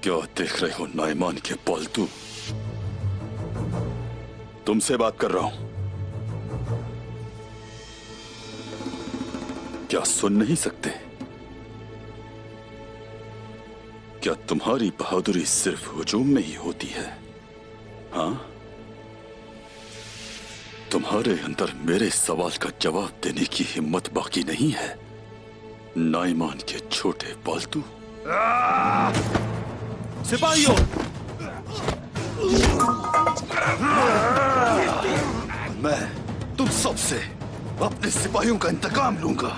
क्या देख रहे हो नाइमान के पालतू? तुमसे बात कर रहा हूं। क्या सुन नहीं सकते? क्या तुम्हारी बहादुरी सिर्फ हुजूम में ही होती है? हाँ, तुम्हारे अंदर मेरे सवाल का जवाब देने की हिम्मत बाकी नहीं है, नाइमान के छोटे पालतू। सिपाहियों, मैं तुम सबसे अपने सिपाहियों का इंतकाम लूंगा।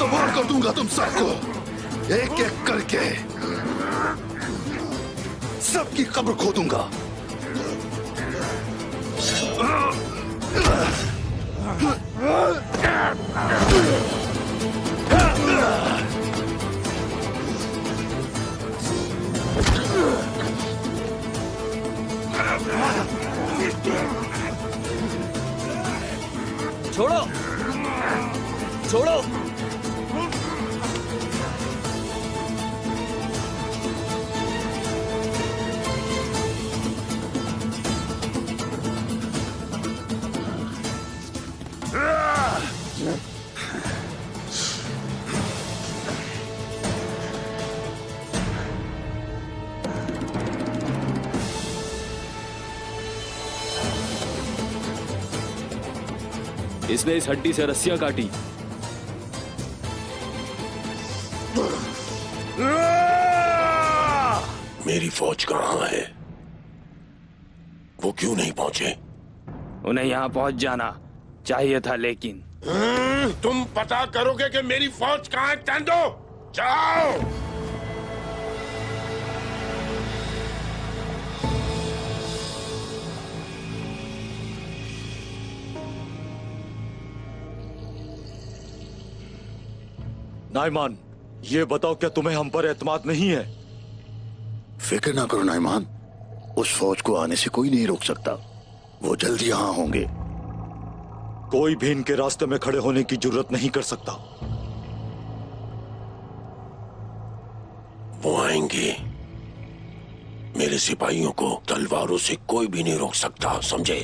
तबाह कर दूंगा तुम सबको, एक एक करके सबकी कब्र खोदूंगा। छोड़ो, छोड़ो। इसने इस हड्डी से रस्सियां काटी। मेरी फौज कहाँ है? वो क्यों नहीं पहुंचे? उन्हें यहाँ पहुंच जाना चाहिए था, लेकिन तुम पता करोगे कि मेरी फौज कहाँ है? चंदो, जाओ। नाइमान, ये बताओ, क्या तुम्हें हम पर एतमाद नहीं है? फिक्र ना करो नाइमान, उस फौज को आने से कोई नहीं रोक सकता। वो जल्द यहां होंगे। कोई भी इनके रास्ते में खड़े होने की जरूरत नहीं कर सकता। वो आएंगे। मेरे सिपाहियों को तलवारों से कोई भी नहीं रोक सकता, समझे?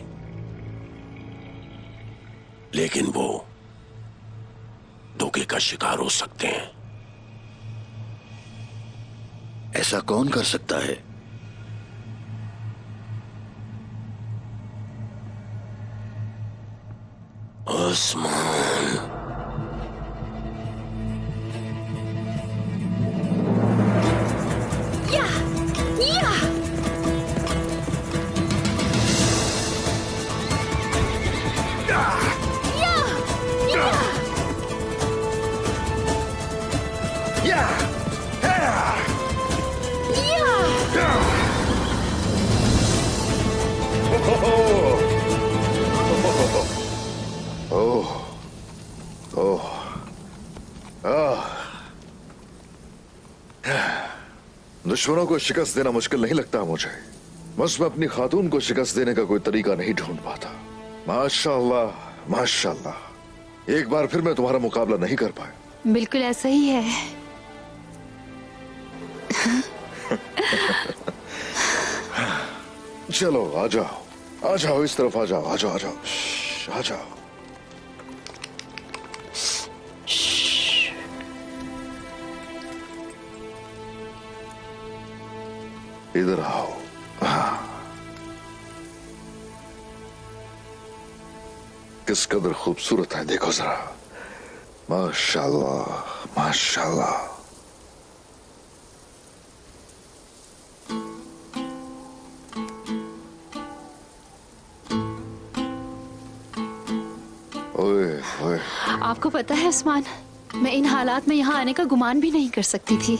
लेकिन वो धोखे का शिकार हो सकते हैं। ऐसा कौन कर सकता है? आसमान। या, या। दुश्मनों को शिकस्त देना मुश्किल नहीं लगता मुझे, बस मैं अपनी खातून को शिकस्त देने का कोई तरीका नहीं ढूंढ पाता। माशाल्लाह, माशाल्लाह। एक बार फिर मैं तुम्हारा मुकाबला नहीं कर पाया। बिल्कुल ऐसा ही है। चलो आ जाओ, आ जाओ, इस तरफ आ जाओ, आ जाओ, आ जाओ, आ जाओ। इधर आओ। किस कदर खूबसूरत है, देखो जरा। माशाल्लाह, माशाल्लाह। ओए, ओए। आपको पता है उस्मान, मैं इन हालात में यहाँ आने का गुमान भी नहीं कर सकती थी।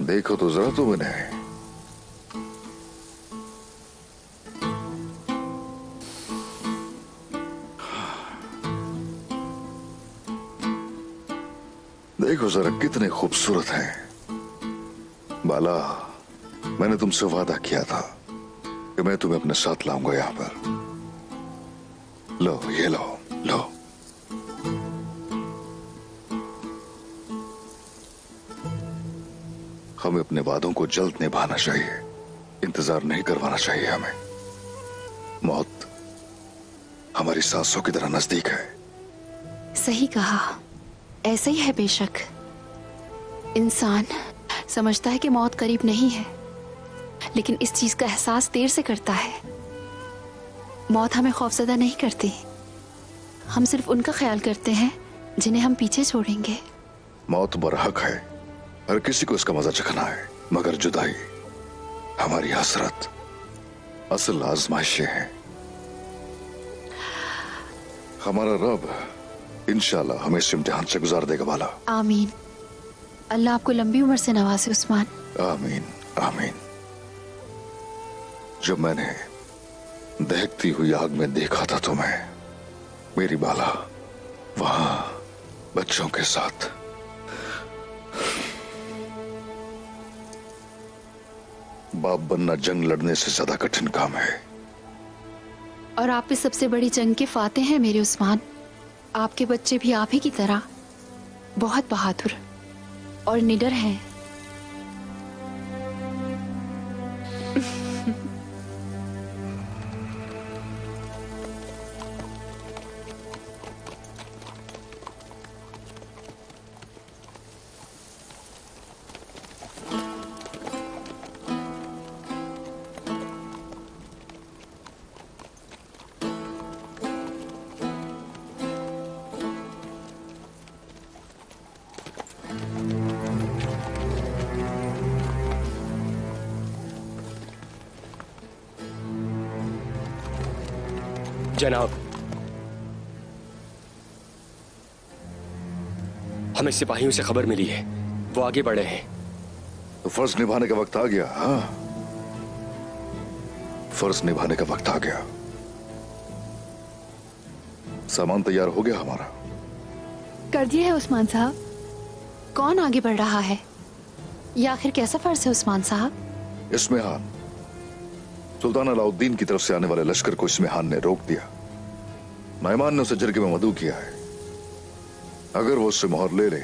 देखो तो जरा तुम इन्हें। देखो जरा कितने खूबसूरत हैं। बाला, मैंने तुमसे वादा किया था कि मैं तुम्हें अपने साथ लाऊंगा यहां पर। लो, ये लो, लो। हमें अपने वादों को जल्द निभाना चाहिए, इंतजार नहीं करवाना चाहिए हमें। मौत हमारी सांसों की तरह नजदीक है। सही कहा, ऐसा ही है बेशक। इंसान समझता है कि मौत करीब नहीं है, लेकिन इस चीज का एहसास देर से करता है। मौत हमें खौफजदा नहीं करती, हम सिर्फ उनका ख्याल करते हैं जिन्हें हम पीछे छोड़ेंगे। मौत बरहक है, हर किसी को इसका मजा चखना है, मगर जुदाई हमारी हसरत, असल आजमाइशें हैं। हमारा रब इंशाल्लाह हमें इस इम्तिहान से गुजार देगा वाला। आमीन। अल्लाह आपको लंबी उम्र से नवाजे उस्मान। आमीन, आमीन। जब मैंने दहकती हुई आग में देखा था तुम्हें, मेरी बाला, वहां बच्चों के साथ, बाप बनना जंग लड़ने से ज्यादा कठिन काम है। और आप भी सबसे बड़ी जंग के फाते हैं मेरे उस्मान। आपके बच्चे भी आप ही की तरह बहुत बहादुर और निडर हैं। जनाब, हमें सिपाहियों से खबर मिली है, वो आगे बढ़े हैं। तो फर्ज निभाने का वक्त आ गया। हाँ, फर्ज निभाने का वक्त आ गया। सामान तैयार हो गया हमारा। कर दिया है उस्मान साहब। कौन आगे बढ़ रहा है? ये आखिर कैसा फर्ज है उस्मान साहब? इस्मेहान, सुल्तान अलाउद्दीन की तरफ से आने वाले लश्कर को इस्मेहान ने रोक दिया। नाइमान ने उसे जरगे में मदऊ किया है। अगर वो उससे मोहर ले ले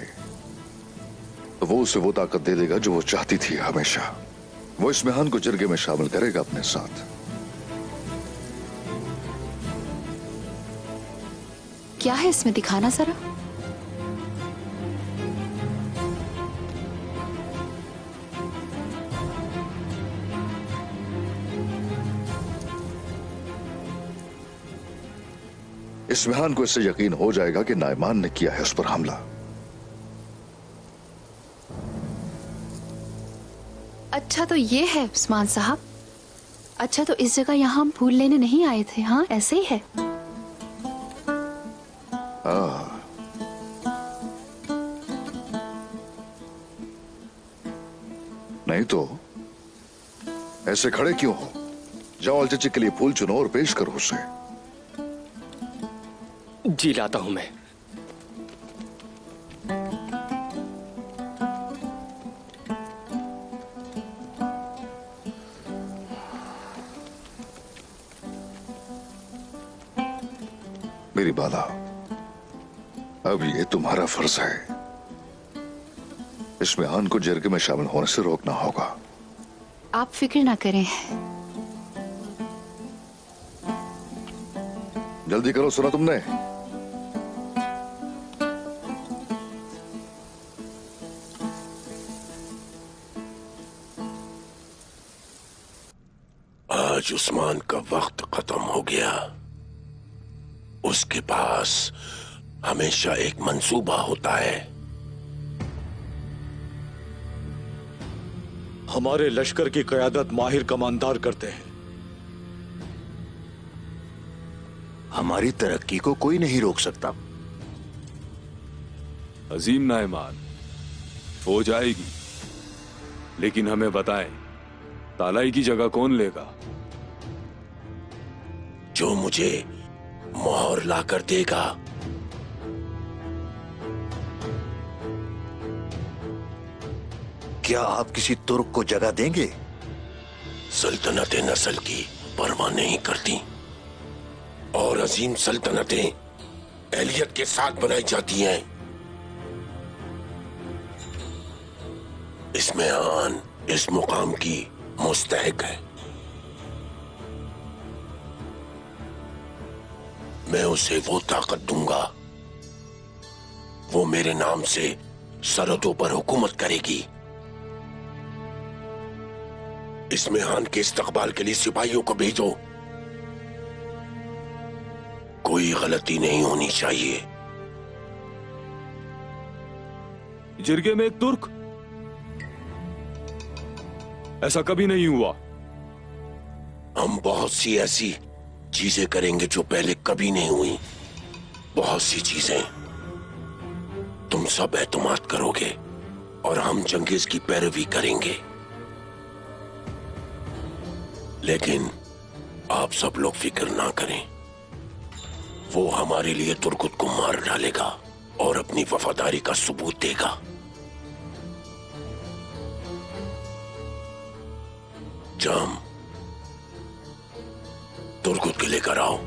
तो वो उसे वो ताकत दे देगा जो वो चाहती थी हमेशा। वो इस्मेहान को जरगे में शामिल करेगा अपने साथ। क्या है इसमें, दिखाना जरा। इस्मेहान को इससे यकीन हो जाएगा कि नाइमान ने किया है उस पर हमला। अच्छा तो ये है उस्मान साहब। अच्छा तो इस जगह यहाँ हम फूल लेने नहीं आए थे। हाँ, ऐसे ही है। नहीं तो ऐसे खड़े क्यों हो? जाओ अलचची के लिए फूल चुनो और पेश करो उसे। जी लाता हूं मैं। मेरी बाला, अब ये तुम्हारा फर्ज है। इस्मेहान को जरगे में शामिल होने से रोकना होगा। आप फिक्र ना करें। जल्दी करो, सुना तुमने? आज उस्मान का वक्त खत्म हो गया। उसके पास हमेशा एक मंसूबा होता है। हमारे लश्कर की कयादत माहिर कमांडर करते हैं। हमारी तरक्की को कोई नहीं रोक सकता। अजीम नाइमान, फौज आएगी, लेकिन हमें बताएं, तालाई की जगह कौन लेगा? जो मुझे मोहर लाकर देगा। क्या आप किसी तुर्क को जगह देंगे? सल्तनत नस्ल की परवाह नहीं करती और अजीम सल्तनतें एलियत के साथ बनाई जाती हैं। इसमें आन इस मुकाम की मुस्तहिक है। मैं उसे वो ताकत दूंगा, वो मेरे नाम से सरहदों पर हुकूमत करेगी। इसमें हान के इस्तकबाल के लिए सिपाहियों को भेजो। कोई गलती नहीं होनी चाहिए। जिरगे में एक तुर्क? ऐसा कभी नहीं हुआ। हम बहुत सी ऐसी चीजें करेंगे जो पहले कभी नहीं हुई। बहुत सी चीजें तुम सब एतमाद करोगे और हम चंगेज की पैरवी करेंगे। लेकिन आप सब लोग फिक्र ना करें, वो हमारे लिए तुर्कुत को मार डालेगा और अपनी वफादारी का सबूत देगा। जाम तुर्कुत के लेकर आओ।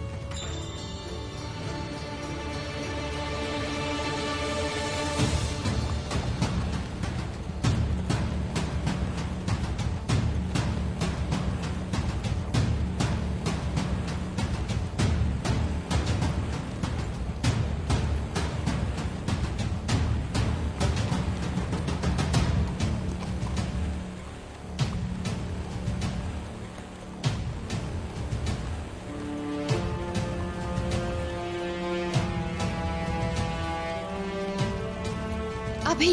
अभी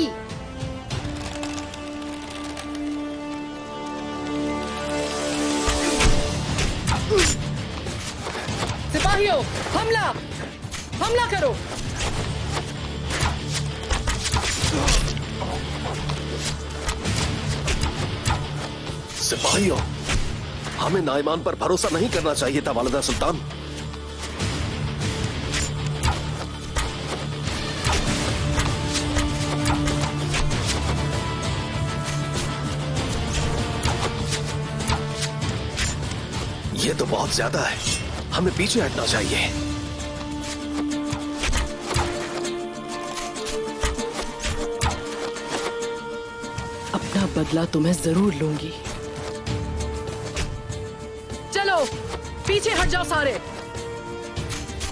सिपाहियों, हमला! हमला करो! सिपाहियों, हमें नाइमान पर भरोसा नहीं करना चाहिए था वालिदा सुल्तान। ये तो बहुत ज्यादा है, हमें पीछे हटना चाहिए। अपना बदला तो मैं जरूर लूंगी। चलो पीछे हट जाओ सारे।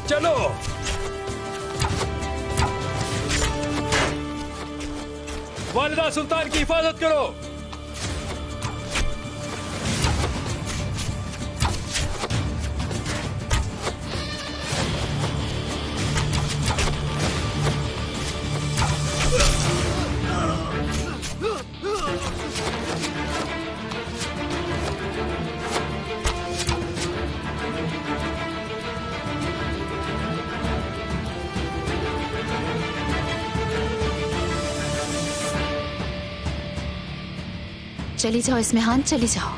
चलो। वालिदा सुल्तान की हिफाजत करो। चली जाओ इस्मेहान, चली जाओ।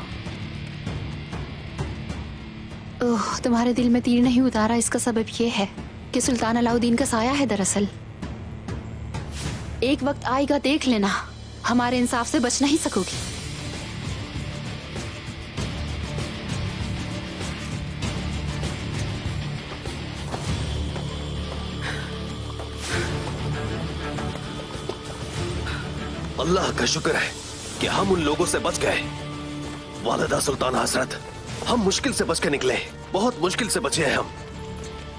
ओह, तुम्हारे दिल में तीर नहीं उतारा, इसका सबब यह है कि सुल्तान अलाउद्दीन का साया है दरअसल। एक वक्त आएगा, देख लेना, हमारे इंसाफ से बच नहीं सकोगी। अल्लाह का शुक्र है कि हम उन लोगों से बच गए। वालिदा सुल्तान हजरत, हम मुश्किल से बच के निकले, बहुत मुश्किल से बचे हैं हम।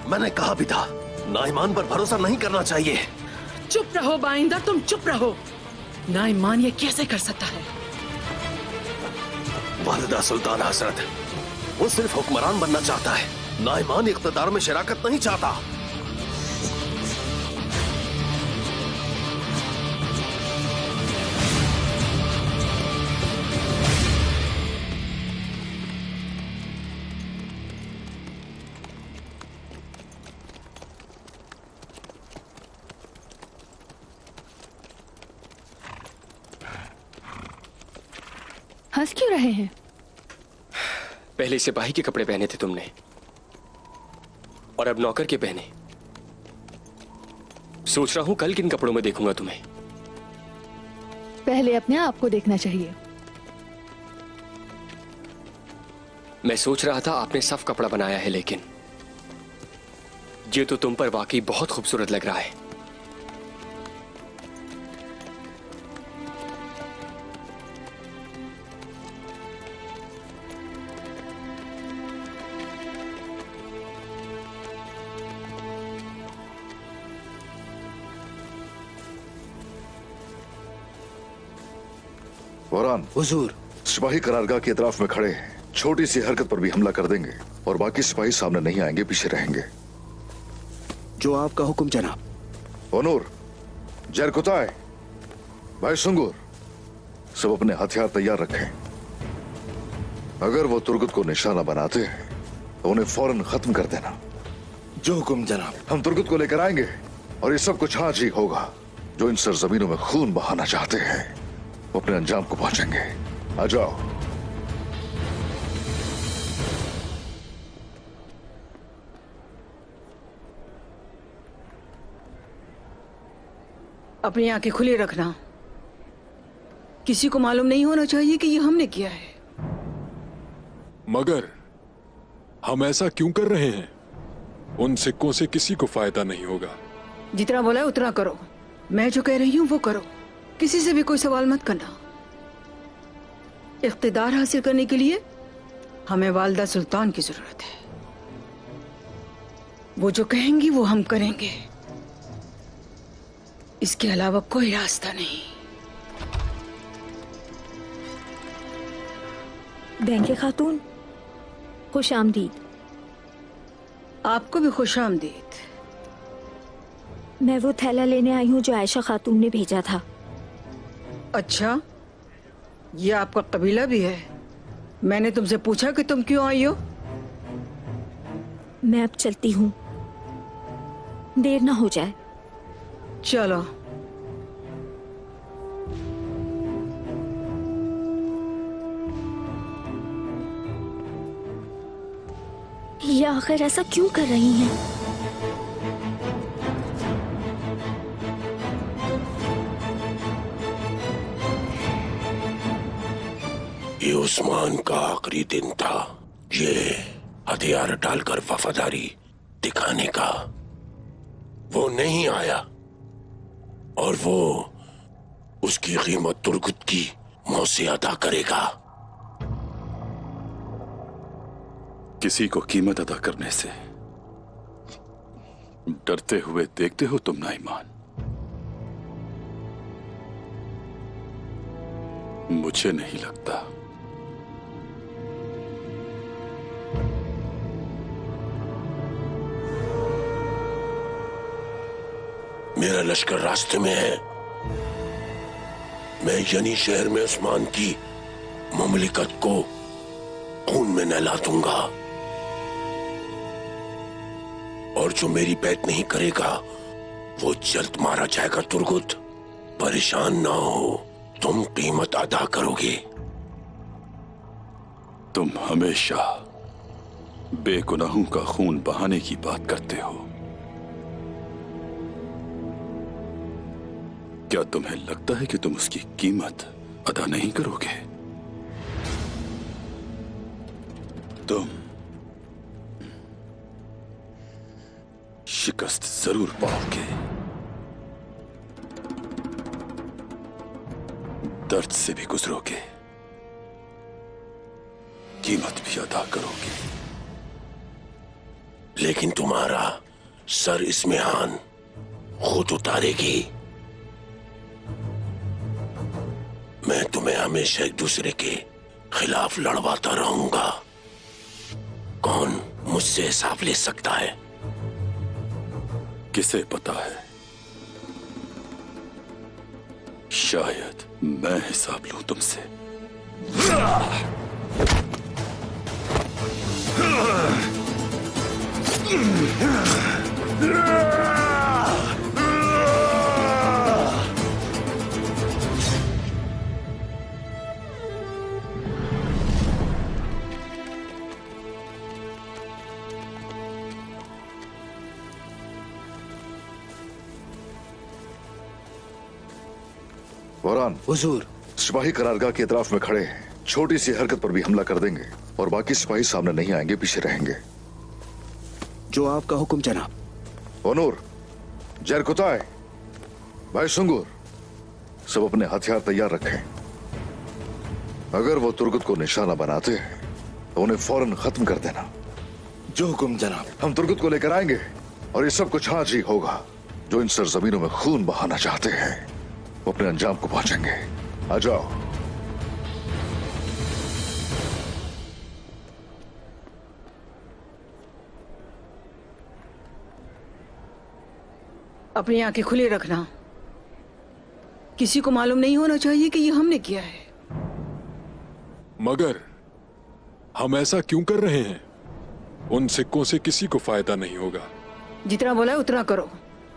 मैंने कहा भी था, नाइमान पर भरोसा नहीं करना चाहिए। चुप रहो बाइंदर, तुम चुप रहो। नाइमान ये कैसे कर सकता है? वालिदा सुल्तान हजरत, वो सिर्फ हुक्मरान बनना चाहता है, नाइमान इख्तिदार में शराकत नहीं चाहता। हंस क्यों रहे हैं? पहले सिपाही के कपड़े पहने थे तुमने और अब नौकर के पहने। सोच रहा हूं कल किन कपड़ों में देखूंगा तुम्हें। पहले अपने आप को देखना चाहिए। मैं सोच रहा था आपने सफ कपड़ा बनाया है, लेकिन ये तो तुम पर वाकई बहुत खूबसूरत लग रहा है। वरान, हुजूर। सिपाही करारगाह के इतराफ में खड़े हैं। छोटी सी हरकत पर भी हमला कर देंगे और बाकी सिपाही सामने नहीं आएंगे, पीछे रहेंगे। जो आपका हुक्म जनाब। ओनूर, जरकुताय, भाई सुंगूर, सब अपने हथियार तैयार रखें। अगर वो तुर्गुत को निशाना बनाते हैं तो उन्हें फौरन खत्म कर देना। जो हुक्म जनाब। हम तुर्गुत को लेकर आएंगे और ये सब कुछ आज ही होगा। जो इन सरजमीनों में खून बहाना चाहते हैं वो अपने अंजाम को पहुंचेंगे। आ जाओ। अपनी आंखें खुली रखना। किसी को मालूम नहीं होना चाहिए कि ये हमने किया है। मगर हम ऐसा क्यों कर रहे हैं? उन सिक्कों से किसी को फायदा नहीं होगा। जितना बोला है उतना करो। मैं जो कह रही हूं वो करो। किसी से भी कोई सवाल मत करना। इख्तिदार हासिल करने के लिए हमें वालिदा सुल्तान की जरूरत है। वो जो कहेंगी वो हम करेंगे। इसके अलावा कोई रास्ता नहीं। बैंके खातून, खुश आमदीद। आपको भी खुश आमदीद। मैं वो थैला लेने आई हूँ जो आयशा खातून ने भेजा था। अच्छा, ये आपका कबीला भी है? मैंने तुमसे पूछा कि तुम क्यों आई हो? मैं अब चलती हूँ, देर ना हो जाए। चलो। ये आखिर ऐसा क्यों कर रही हैं? ये उस्मान का आखिरी दिन था, ये हथियार डालकर वफादारी दिखाने का। वो नहीं आया और वो उसकी कीमत तुर्गुत की मौत से अदा करेगा। किसी को कीमत अदा करने से डरते हुए देखते हो तुम नाइमान? मुझे नहीं लगता। मेरा लश्कर रास्ते में है। मैं यनी शहर में उस्मान की ममलिकत को खून में नहला दूंगा और जो मेरी बैत नहीं करेगा वो जल्द मारा जाएगा। तुर्गुत, परेशान ना हो, तुम कीमत अदा करोगे। तुम हमेशा बेगुनाहों का खून बहाने की बात करते हो। क्या तुम्हें लगता है कि तुम उसकी कीमत अदा नहीं करोगे? तुम शिकस्त जरूर पाओगे, दर्द से भी गुजरोगे, कीमत भी अदा करोगे। लेकिन तुम्हारा सर इस्मिहान खुद उतारेगी। मैं तुम्हें हमेशा एक दूसरे के खिलाफ लड़वाता रहूंगा। कौन मुझसे हिसाब ले सकता है? किसे पता है, शायद मैं हिसाब लूं तुमसे। वरान, हुजूर। सिपाही करारगाह के इतराफ में खड़े हैं। छोटी सी हरकत पर भी हमला कर देंगे और बाकी सिपाही सामने नहीं आएंगे, पीछे रहेंगे। जो आपका हुक्म जनाब। ओनूर, जरकुताय, भाई सुंगुर, सब अपने हथियार तैयार रखें। अगर वो तुर्गत को निशाना बनाते हैं तो उन्हें फौरन खत्म कर देना। जो हुक्म जनाब। हम तुर्गत को लेकर आएंगे और ये सब कुछ आज ही होगा। जो इन सरजमीनों में खून बहाना चाहते हैं वो अपने अंजाम को पहुंचेंगे। आ जाओ। अपनी आंखें खुली रखना। किसी को मालूम नहीं होना चाहिए कि ये हमने किया है। मगर हम ऐसा क्यों कर रहे हैं? उन सिक्कों से किसी को फायदा नहीं होगा। जितना बोला है उतना करो।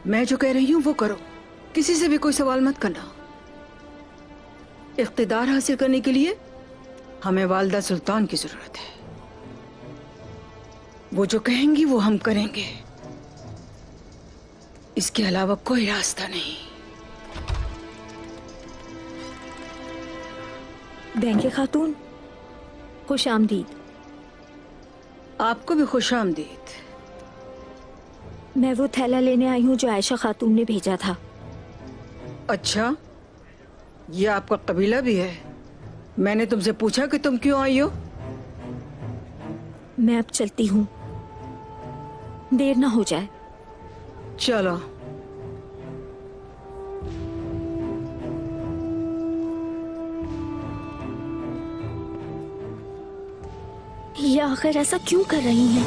मैं जो कह रही हूं वो करो। किसी से भी कोई सवाल मत करना। इख्तिदार हासिल करने के लिए हमें वालिदा सुल्तान की जरूरत है। वो जो कहेंगी वो हम करेंगे। इसके अलावा कोई रास्ता नहीं। बैंके खातून, खुश आमदीद। आपको भी खुश आमदीद। मैं वो थैला लेने आई हूँ जो आयशा खातून ने भेजा था। अच्छा, ये आपका कबीला भी है? मैंने तुमसे पूछा कि तुम क्यों आई हो? मैं अब चलती हूँ, देर ना हो जाए। चलो। ये आखिर ऐसा क्यों कर रही हैं?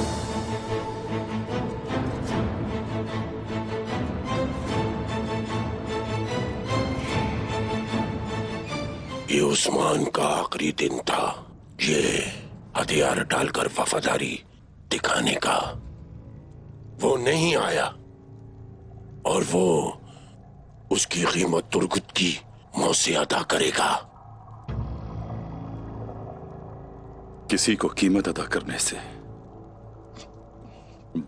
ये उस्मान का आखिरी दिन था, ये हथियार डालकर वफादारी दिखाने का। वो नहीं आया और वो उसकी कीमत तुर्गत की मौत से अदा करेगा। किसी को कीमत अदा करने से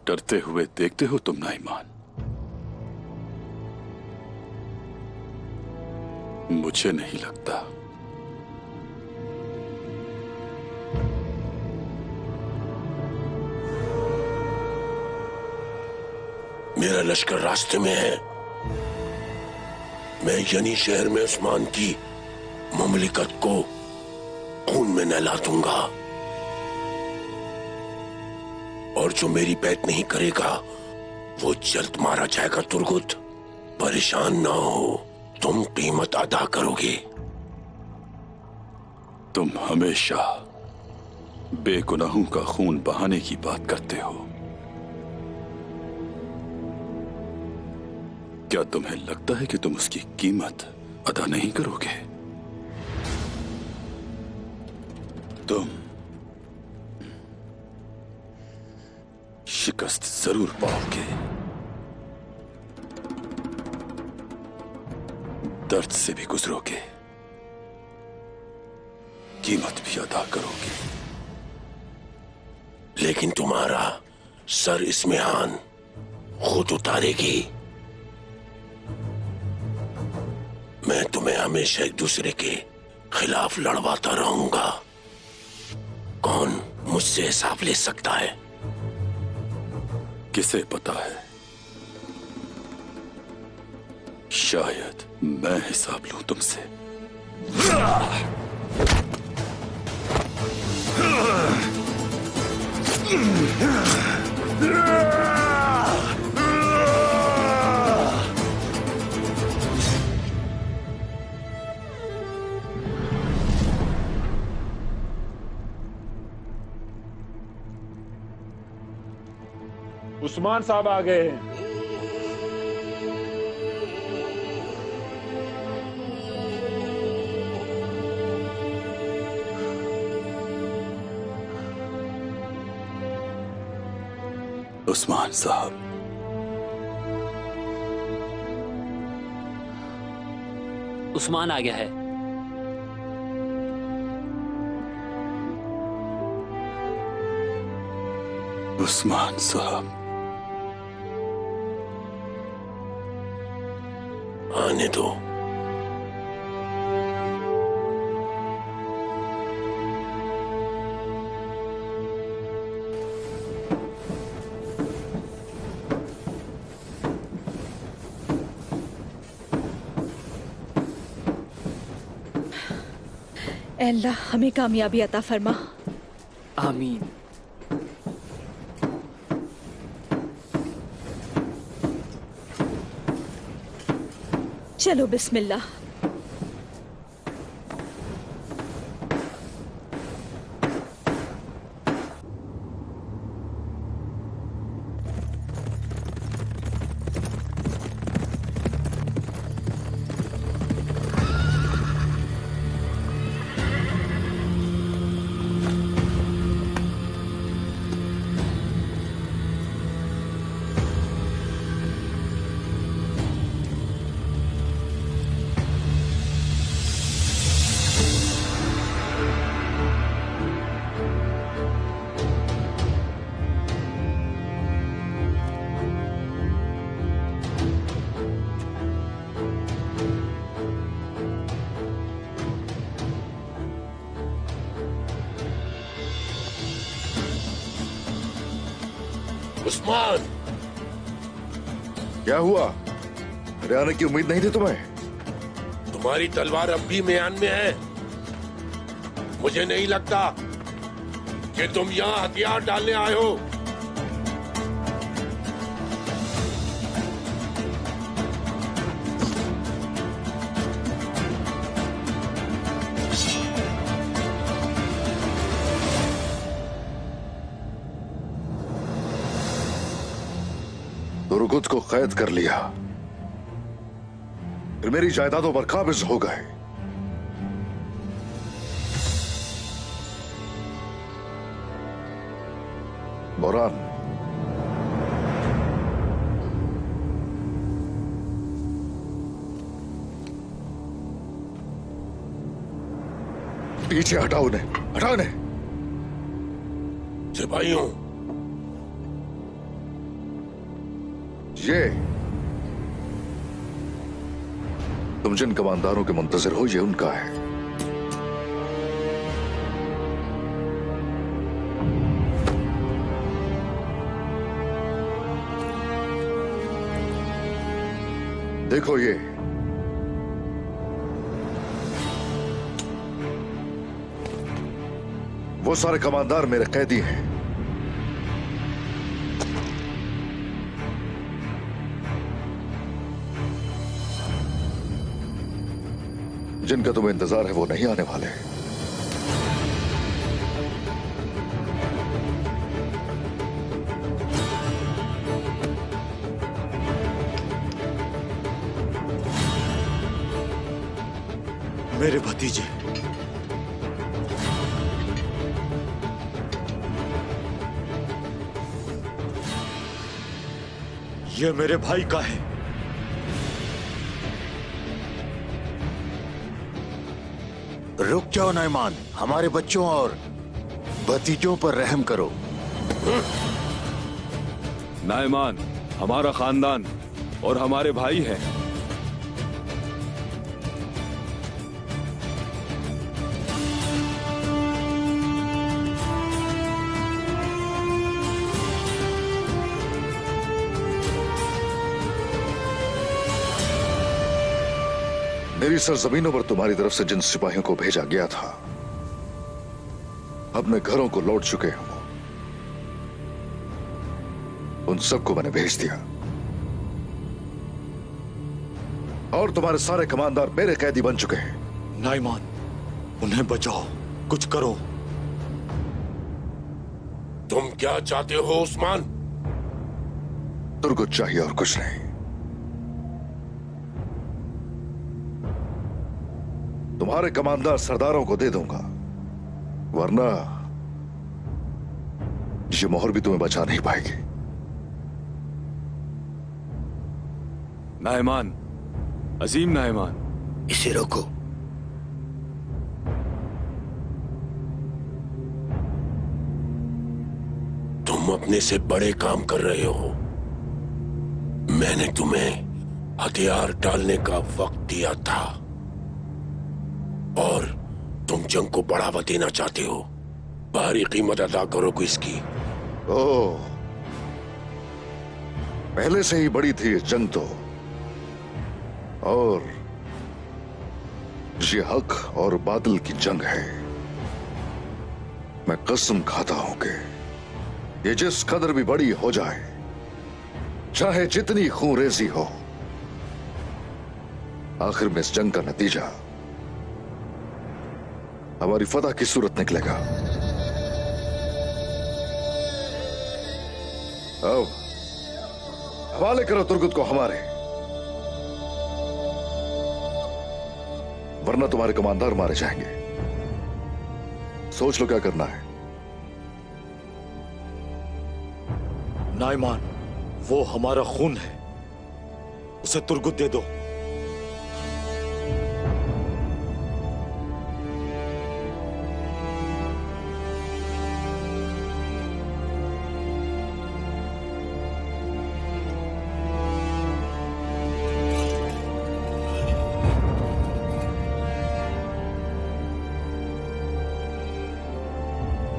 डरते हुए देखते हो तुम नाइमान? मुझे नहीं लगता। मेरा लश्कर रास्ते में है। मैं यनी शहर में उस्मान की मुमलिकत को खून में नहला दूंगा और जो मेरी बैत नहीं करेगा वो जल्द मारा जाएगा। तुर्गुत, परेशान ना हो, तुम कीमत अदा करोगे। तुम हमेशा बेगुनाहों का खून बहाने की बात करते हो। क्या तुम्हें लगता है कि तुम उसकी कीमत अदा नहीं करोगे? तुम शिकस्त जरूर पाओगे, दर्द से भी गुजरोगे, कीमत भी अदा करोगे। लेकिन तुम्हारा सर इस्मिहान खुद उतारेगी। मैं तुम्हें हमेशा एक दूसरे के खिलाफ लड़वाता रहूंगा। कौन मुझसे हिसाब ले सकता है? किसे पता है, शायद मैं हिसाब लूं तुमसे। उस्मान साहब आ गए हैं। उस्मान साहब, उस्मान आ गया है। उस्मान साहब, आने दो। ऐ अल्लाह हमें कामयाबी अता फरमा। आमीन। चलो बिस्मिल्लाह। उस्मान, क्या हुआ? मेरे आने की उम्मीद नहीं थी तुम्हें? तुम्हारी तलवार अब भी म्यान में है। मुझे नहीं लगता कि तुम यहाँ हथियार डालने आए हो। तुर्गुत को कैद कर लिया, फिर मेरी जायदादों पर काबिज हो गए। बोरान, पीछे हटाओ उन्हें, हटाओ उन्हें। सिपाहियों, ये तुम जिन कमांदारों के मुंतजिर हो, ये उनका है। देखो ये वो सारे कमांदार मेरे कैदी हैं। जिनका तुम्हें इंतजार है वो नहीं आने वाले। मेरे भतीजे, ये मेरे भाई का है। रुक जाओ नाइमान, हमारे बच्चों और भतीजों पर रहम करो। नाइमान हमारा खानदान और हमारे भाई हैं। मेरी सरजमीनों पर तुम्हारी तरफ से जिन सिपाहियों को भेजा गया था, अपने घरों को लौट चुके हो। उन सबको मैंने भेज दिया और तुम्हारे सारे कमांदार मेरे कैदी बन चुके हैं। नाइमान, उन्हें बचाओ, कुछ करो। तुम क्या चाहते हो उस्मान? तुर्गुत चाहिए और कुछ नहीं। तुम्हारे कमांडर सरदारों को दे दूंगा, वरना ये मोहर भी तुम्हें बचा नहीं पाएगी। नाइमान, अजीम नाइमान, इसे रोको। तुम अपने से बड़े काम कर रहे हो। मैंने तुम्हें हथियार डालने का वक्त दिया था और तुम जंग को बढ़ावा देना चाहते हो। भारी कीमत अदा करोगे इसकी। ओह, पहले से ही बड़ी थी ये जंग तो, और ये हक और बातिल की जंग है। मैं कसम खाता हूं कि ये जिस कदर भी बड़ी हो जाए, चाहे जितनी खूंरेजी हो, आखिर में इस जंग का नतीजा हमारी फतह की सूरत निकलेगा। अब हवाले करो तुर्गुत को हमारे, वरना तुम्हारे कमांडर मारे जाएंगे। सोच लो क्या करना है। नाइमान, वो हमारा खून है, उसे तुर्गुत दे दो।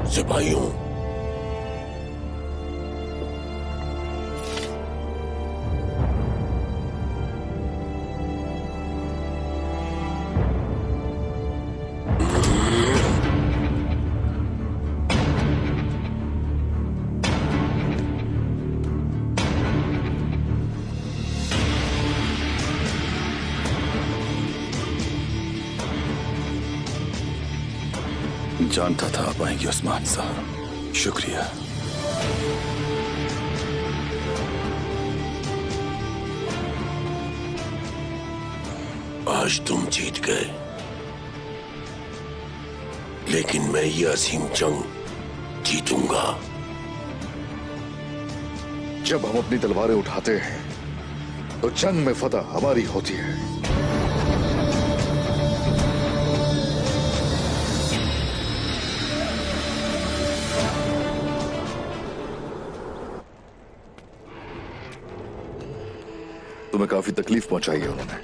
सिपाहियों, जानता था आप आएंगे उस्मान साहब, शुक्रिया। आज तुम जीत गए, लेकिन मैं ये असीम जंग जीतूंगा। जब हम अपनी तलवारें उठाते हैं तो जंग में फतह हमारी होती है। तुम्हें काफी तकलीफ पहुंचाई है उन्होंने।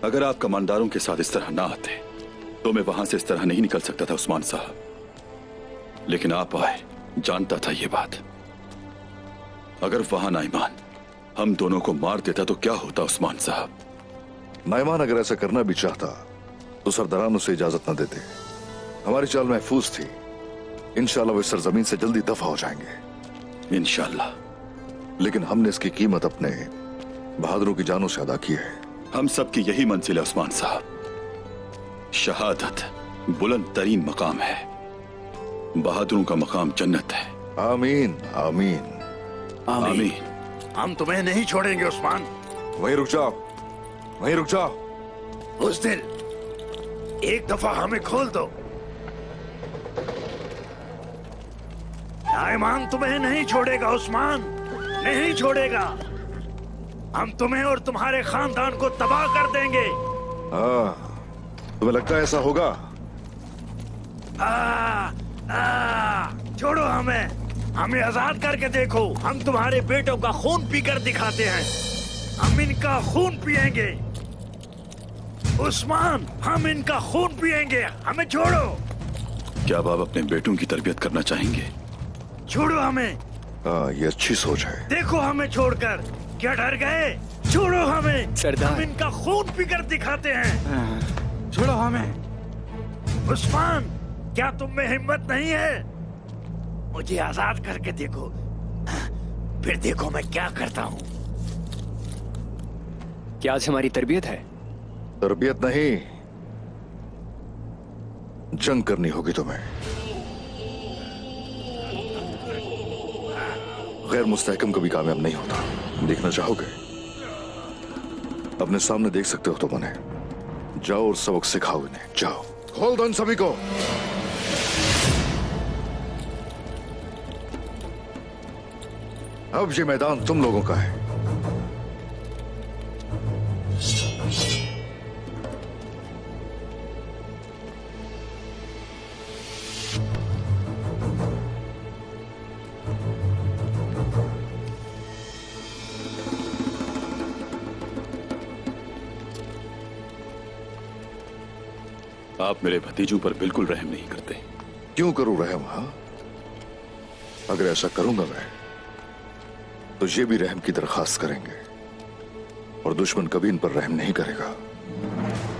अगर आप कमांडरों के साथ इस तरह ना आते तो मैं वहां से इस तरह नहीं निकल सकता था उस्मान साहब, लेकिन आप आए, जानता था ये बात। अगर वहां नाइमान हम दोनों को मार देता तो क्या होता उस्मान साहब? नाइमान अगर ऐसा करना भी चाहता तो सरदारान उसे इजाजत न देते। हमारी चाल महफूज थी, इंशाल्लाह वो इस सरजमीन से जल्दी दफा हो जाएंगे। इंशाल्लाह। लेकिन हमने इसकी कीमत अपने बहादुरों की जानों से अदा की है। हम सबकी यही मंजिल है उस्मान साहब। शहादत बुलंद तरीन मकाम है, बहादुरों का मकाम जन्नत है। आमीन आमीन आमीन। हम तुम्हें नहीं छोड़ेंगे उस्मान। वहीं रुक जाओ, वहीं रुक जाओ। उस दिन एक दफा हमें खोल दो। नाइमान तुम्हें नहीं छोड़ेगा उस्मान, नहीं छोड़ेगा। हम तुम्हें और तुम्हारे खानदान को तबाह कर देंगे। तुम्हें लगता है ऐसा होगा? छोड़ो हमें आजाद करके देखो। हम तुम्हारे बेटों का खून पीकर दिखाते हैं। हम इनका खून पिएंगे उस्मान, हम इनका खून पिएंगे। हमें छोड़ो। क्या आप अपने बेटों की तरबियत करना चाहेंगे? छोड़ो हमें। ये अच्छी सोच है। देखो हमें छोड़कर, क्या डर गए? छोड़ो हमें सरदार, हम इनका खून पीकर दिखाते हैं। छोड़ो हमें। उस्मान, क्या तुम में हिम्मत नहीं है? मुझे आजाद करके देखो, फिर देखो मैं क्या करता हूँ। क्या आज हमारी तरबियत है? तरबियत नहीं, जंग करनी होगी तुम्हें। गैर मुस्तहकम कभी कामयाब नहीं होता। देखना चाहोगे? अपने सामने देख सकते हो तुम उन्हें। जाओ और सबक सिखाओ इन्हें। जाओ, खोल दो इन सभी को। अब ये मैदान तुम लोगों का है। आप मेरे भतीजों पर बिल्कुल रहम नहीं करते। क्यों करूं रहम? हाँ, अगर ऐसा करूंगा मैं तो ये भी रहम की दरखास्त करेंगे और दुश्मन कभी इन पर रहम नहीं करेगा।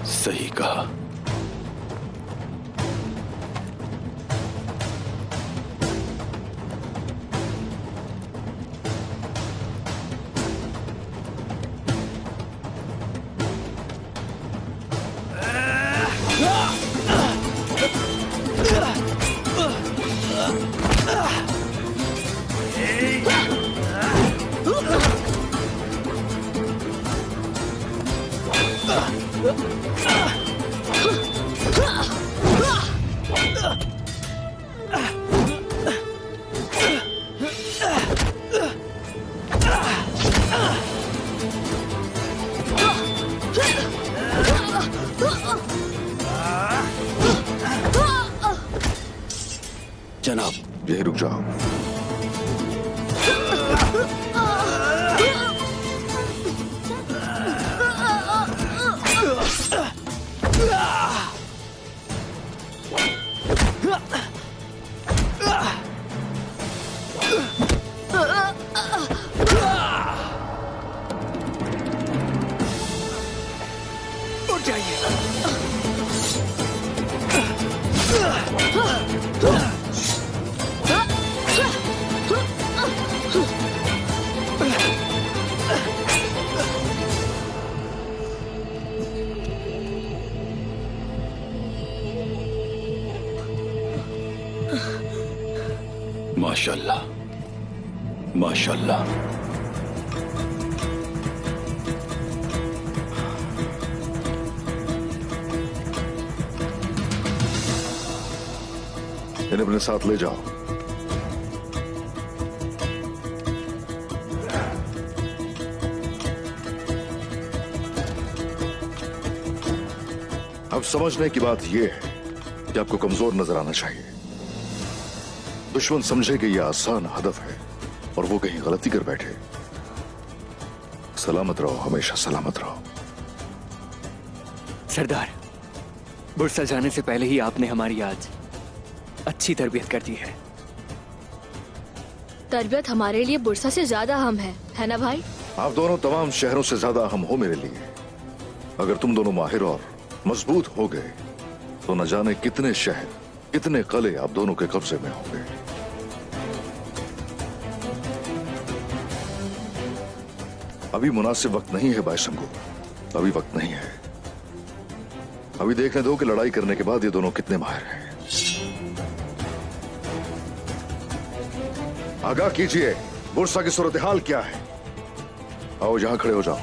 सही कहा। जनाब, यही रुक जाओ। उठ जाइए। माशाल्लाह, माशाल्लाह। इन्हें अपने साथ ले जाओ। अब समझने की बात यह है कि आपको कमजोर नजर आना चाहिए। दुश्मन समझे कि यह आसान हदफ है और वो कहीं गलती कर बैठे। सलामत रहो, हमेशा सलामत रहो। सरदार, बुरसा जाने से पहले ही आपने हमारी आज अच्छी तरबियत कर दी है। तरबियत हमारे लिए बुरसा से ज्यादा अहम है ना भाई? आप दोनों तमाम शहरों से ज्यादा अहम हो मेरे लिए। अगर तुम दोनों माहिर और मजबूत हो गए तो न जाने कितने शहर, कितने कले आप दोनों के कब्जे में होंगे। अभी मुनासिब वक्त नहीं है बायशंगू, अभी वक्त नहीं है। अभी देखने दो कि लड़ाई करने के बाद ये दोनों कितने माहिर हैं। आगाह कीजिए, बुरसा की सूरत हाल क्या है। आओ यहां खड़े हो जाओ।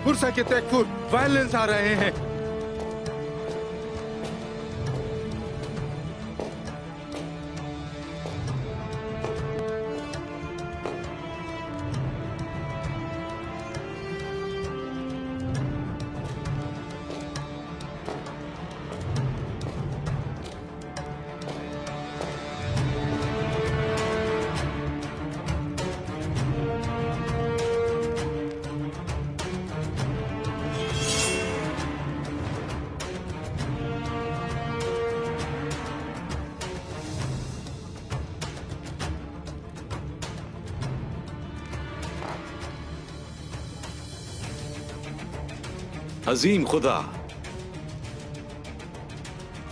बुरसा के तैकफुर वायलेंस आ रहे हैं। अजीम खुदा,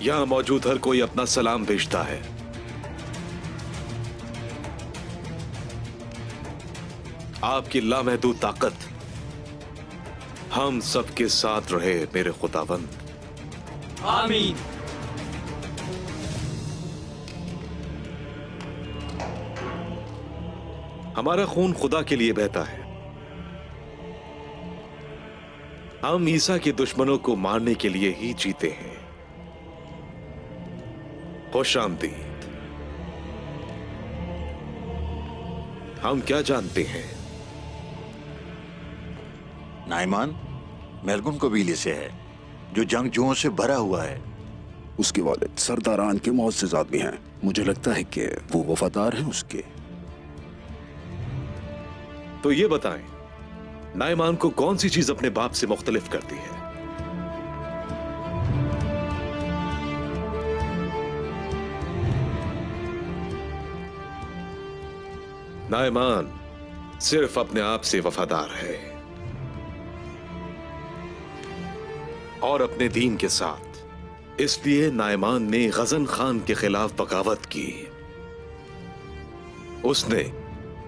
यहां मौजूद हर कोई अपना सलाम भेजता है। आपकी लामहदूद ताकत हम सबके साथ रहे मेरे खुदावंद। आमीन। हमारा खून खुदा के लिए बहता है। हम ईसा के दुश्मनों को मारने के लिए ही जीते हैं। खुश आमदीद। हम क्या जानते हैं? नाइमान मेलगुन कबीले से है, जो जंगजुओं से भरा हुआ है। उसके वालिद सरदारान के मुअज़्ज़िज़ आदमी हैं। मुझे लगता है कि वो वफादार हैं उसके। तो ये बताएं, नाइमान को कौन सी चीज अपने बाप से मुख्तलिफ करती है? नाइमान सिर्फ अपने आप से वफादार है और अपने दीन के साथ। इसलिए नाइमान ने गजन खान के खिलाफ बगावत की। उसने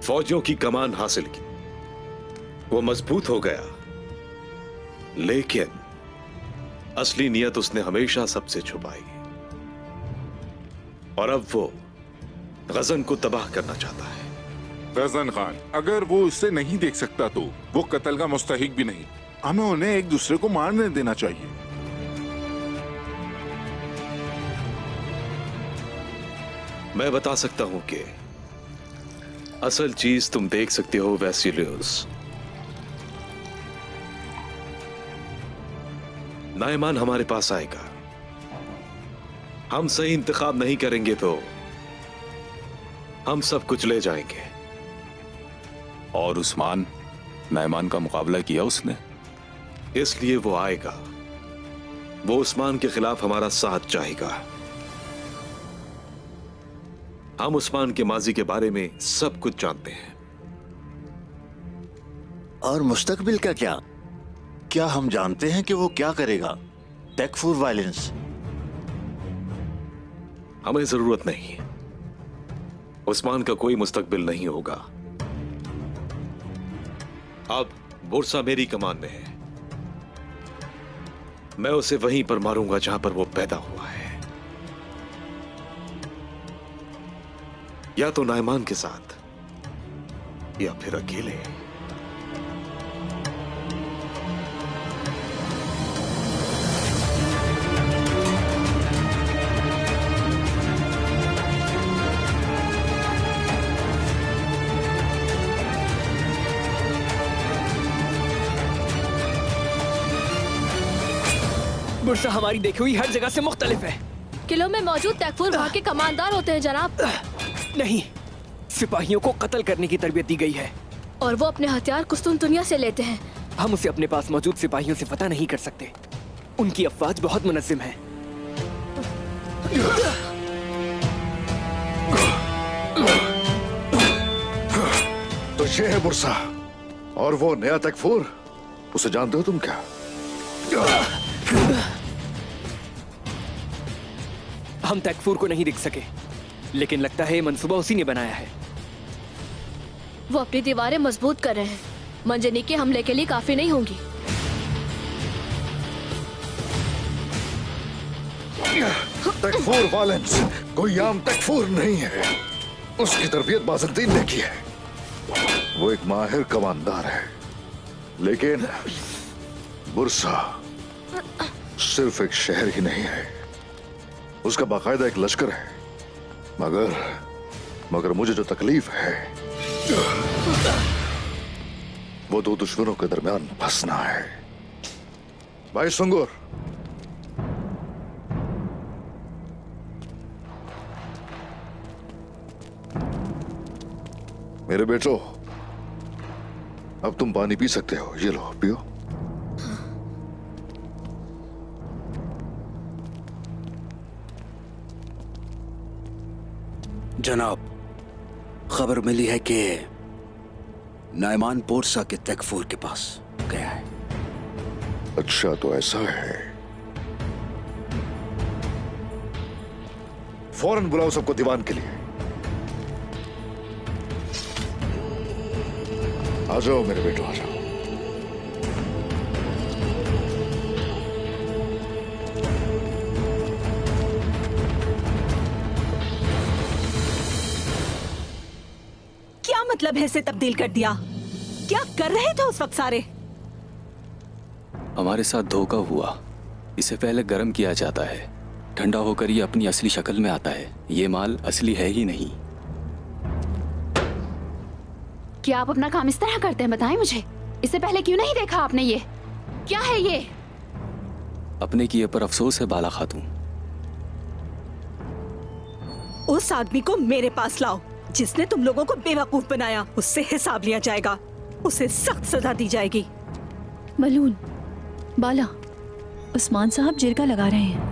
फौजियों की कमान हासिल की, वो मजबूत हो गया, लेकिन असली नियत उसने हमेशा सबसे छुपाई और अब वो गजन को तबाह करना चाहता है। गजन खान अगर वो उससे नहीं देख सकता तो वो कत्ल का मुस्तहिक भी नहीं। हमें उन्हें एक दूसरे को मारने देना चाहिए। मैं बता सकता हूं कि असल चीज तुम देख सकते हो वैसिलियस। नाइमान हमारे पास आएगा, हम सही इंतखाब नहीं करेंगे तो हम सब कुछ ले जाएंगे। और उस्मान, नाइमान का मुकाबला किया उसने, इसलिए वो आएगा। वो उस्मान के खिलाफ हमारा साथ चाहेगा। हम उस्मान के माजी के बारे में सब कुछ जानते हैं। और मुस्तकबिल का क्या? क्या हम जानते हैं कि वो क्या करेगा? टेकफुर वायलेंस। हमें जरूरत नहीं, उस्मान का कोई मुस्तकबिल नहीं होगा। अब बुरसा मेरी कमान में है, मैं उसे वहीं पर मारूंगा जहां पर वो पैदा हुआ है, या तो नाइमान के साथ या फिर अकेले। बुरसा हमारी देखी हुई हर जगह से मुख्तलिफ है। किलों में मौजूद तैकफूर वहाँ के कमांडर होते हैं जनाब। नहीं, सिपाहियों को कत्ल करने की तरबियत दी गई है और वो अपने हथियार कुस्तुन दुनिया से लेते हैं। हम उसे अपने पास मौजूद सिपाहियों से पता नहीं कर सकते। उनकी अफवाज बहुत मुनज़्ज़िम है। तो ये है बुरसा और वो नया तकफूर, उसे जानते हो तुम क्या? हम तकफूर को नहीं देख सके, लेकिन लगता है ये मंसूबा उसी ने बनाया है। वो अपनी दीवारें मजबूत कर रहे हैं, मंजनी के हमले के लिए काफी नहीं होंगी। तकफूर वायलेंस कोई आम तकफूर नहीं है, उसकी तरबियत बाज़ुद्दीन ने की है। वो एक माहिर कमांडर है, लेकिन बुरसा सिर्फ एक शहर ही नहीं है, उसका बाकायदा एक लश्कर है। मगर मुझे जो तकलीफ है वो दो दुश्मनों के दरमियान फंसना है। भाई सुंगुर, मेरे बेटो, अब तुम पानी पी सकते हो, ये लो पियो। जनाब, खबर मिली है कि नाइमान बोरसा के तकफूर के पास गया है। अच्छा, तो ऐसा है। फौरन बुलाओ सबको दीवान के लिए। आ जाओ मेरे बेटो, आ जाओ। क्या मतलब है इसे तब्दील कर दिया? क्या कर रहे थे उस वक्त सारे? हमारे साथ धोखा हुआ। इसे पहले गर्म किया जाता है, ठंडा होकर ये अपनी असली शक्ल में आता है। ये माल असली है ही नहीं। क्या आप अपना काम इस तरह करते हैं? बताएं मुझे, इससे पहले क्यों नहीं देखा आपने? ये क्या है? ये अपने किए पर अफसोस है बाला खातून। उस आदमी को मेरे पास लाओ जिसने तुम लोगों को बेवकूफ बनाया। उससे हिसाब लिया जाएगा, उसे सख्त सजा दी जाएगी। मलून, बाला, उस्मान साहब जिरगा लगा रहे हैं।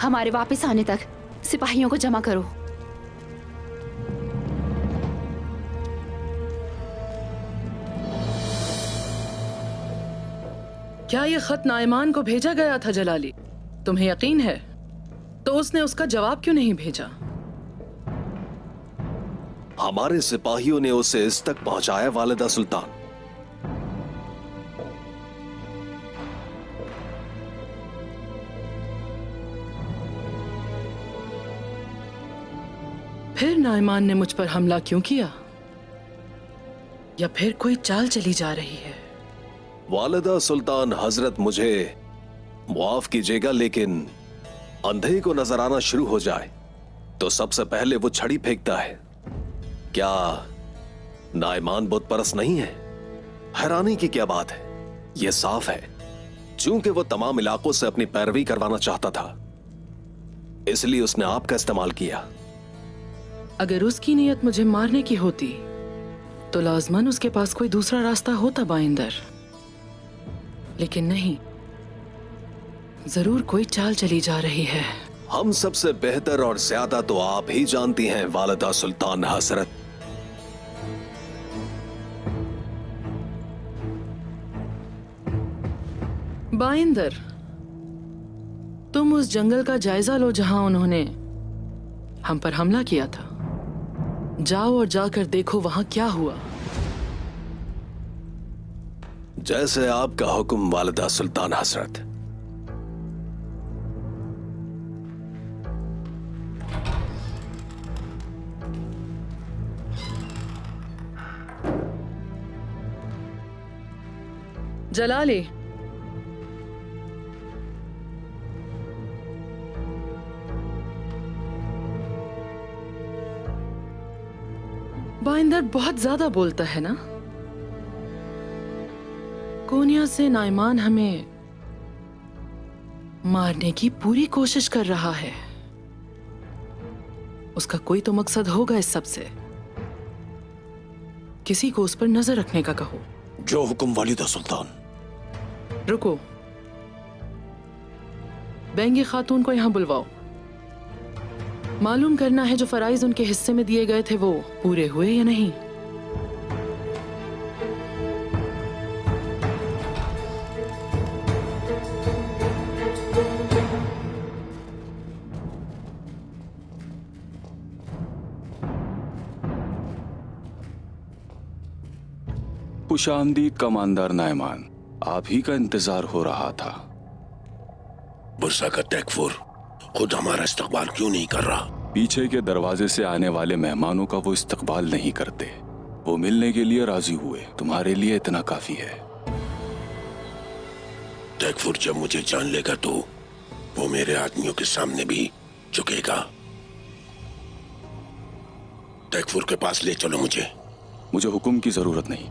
हमारे वापस आने तक सिपाहियों को जमा करो। क्या ये खत नाइमान को भेजा गया था जलाली? तुम्हें यकीन है? तो उसने उसका जवाब क्यों नहीं भेजा? हमारे सिपाहियों ने उसे इस तक पहुंचाया वालिदा सुल्तान। फिर नाइमान ने मुझ पर हमला क्यों किया? या फिर कोई चाल चली जा रही है? वालिदा सुल्तान हजरत, मुझे मुआफ कीजिएगा, लेकिन अंधे को नजर आना शुरू हो जाए तो सबसे पहले वो छड़ी फेंकता है। क्या नाइमान बुत परस्त नहीं है? हैरानी की क्या बात है? यह साफ है, चूंकि वो तमाम इलाकों से अपनी पैरवी करवाना चाहता था, इसलिए उसने आपका इस्तेमाल किया। अगर उसकी नीयत मुझे मारने की होती तो लाजमन उसके पास कोई दूसरा रास्ता होता बाइंदर, लेकिन नहीं, जरूर कोई चाल चली जा रही है। हम सबसे बेहतर और ज्यादा तो आप ही जानती हैं वालिदा सुल्तान हजरत। बाइंदर, तुम उस जंगल का जायजा लो जहां उन्होंने हम पर हमला किया था। जाओ और जाकर देखो वहां क्या हुआ। जैसे आपका हुक्म वालिदा सुल्तान हजरत। जलाली, बाइंदर बहुत ज्यादा बोलता है ना? कोनिया से नाइमान हमें मारने की पूरी कोशिश कर रहा है। उसका कोई तो मकसद होगा इस सब से। किसी को उस पर नजर रखने का कहो। जो हुक्म वालिदा सुल्तान। रुको, बेंगी खातून को यहां बुलवाओ। मालूम करना है जो फराइज उनके हिस्से में दिए गए थे वो पूरे हुए या नहीं। खुशामदीद कमांडर नाइमान, आप ही का इंतजार हो रहा था। बुरसा का तैकफुर खुद हमारा इस्तकबाल क्यों नहीं कर रहा? पीछे के दरवाजे से आने वाले मेहमानों का वो इस्तकबाल नहीं करते। वो मिलने के लिए राजी हुए, तुम्हारे लिए इतना काफी है। तैकफुर जब मुझे जान लेगा तो वो मेरे आदमियों के सामने भी झुकेगा। तैकफुर के पास ले चलो मुझे। मुझे हुक्म की जरूरत नहीं।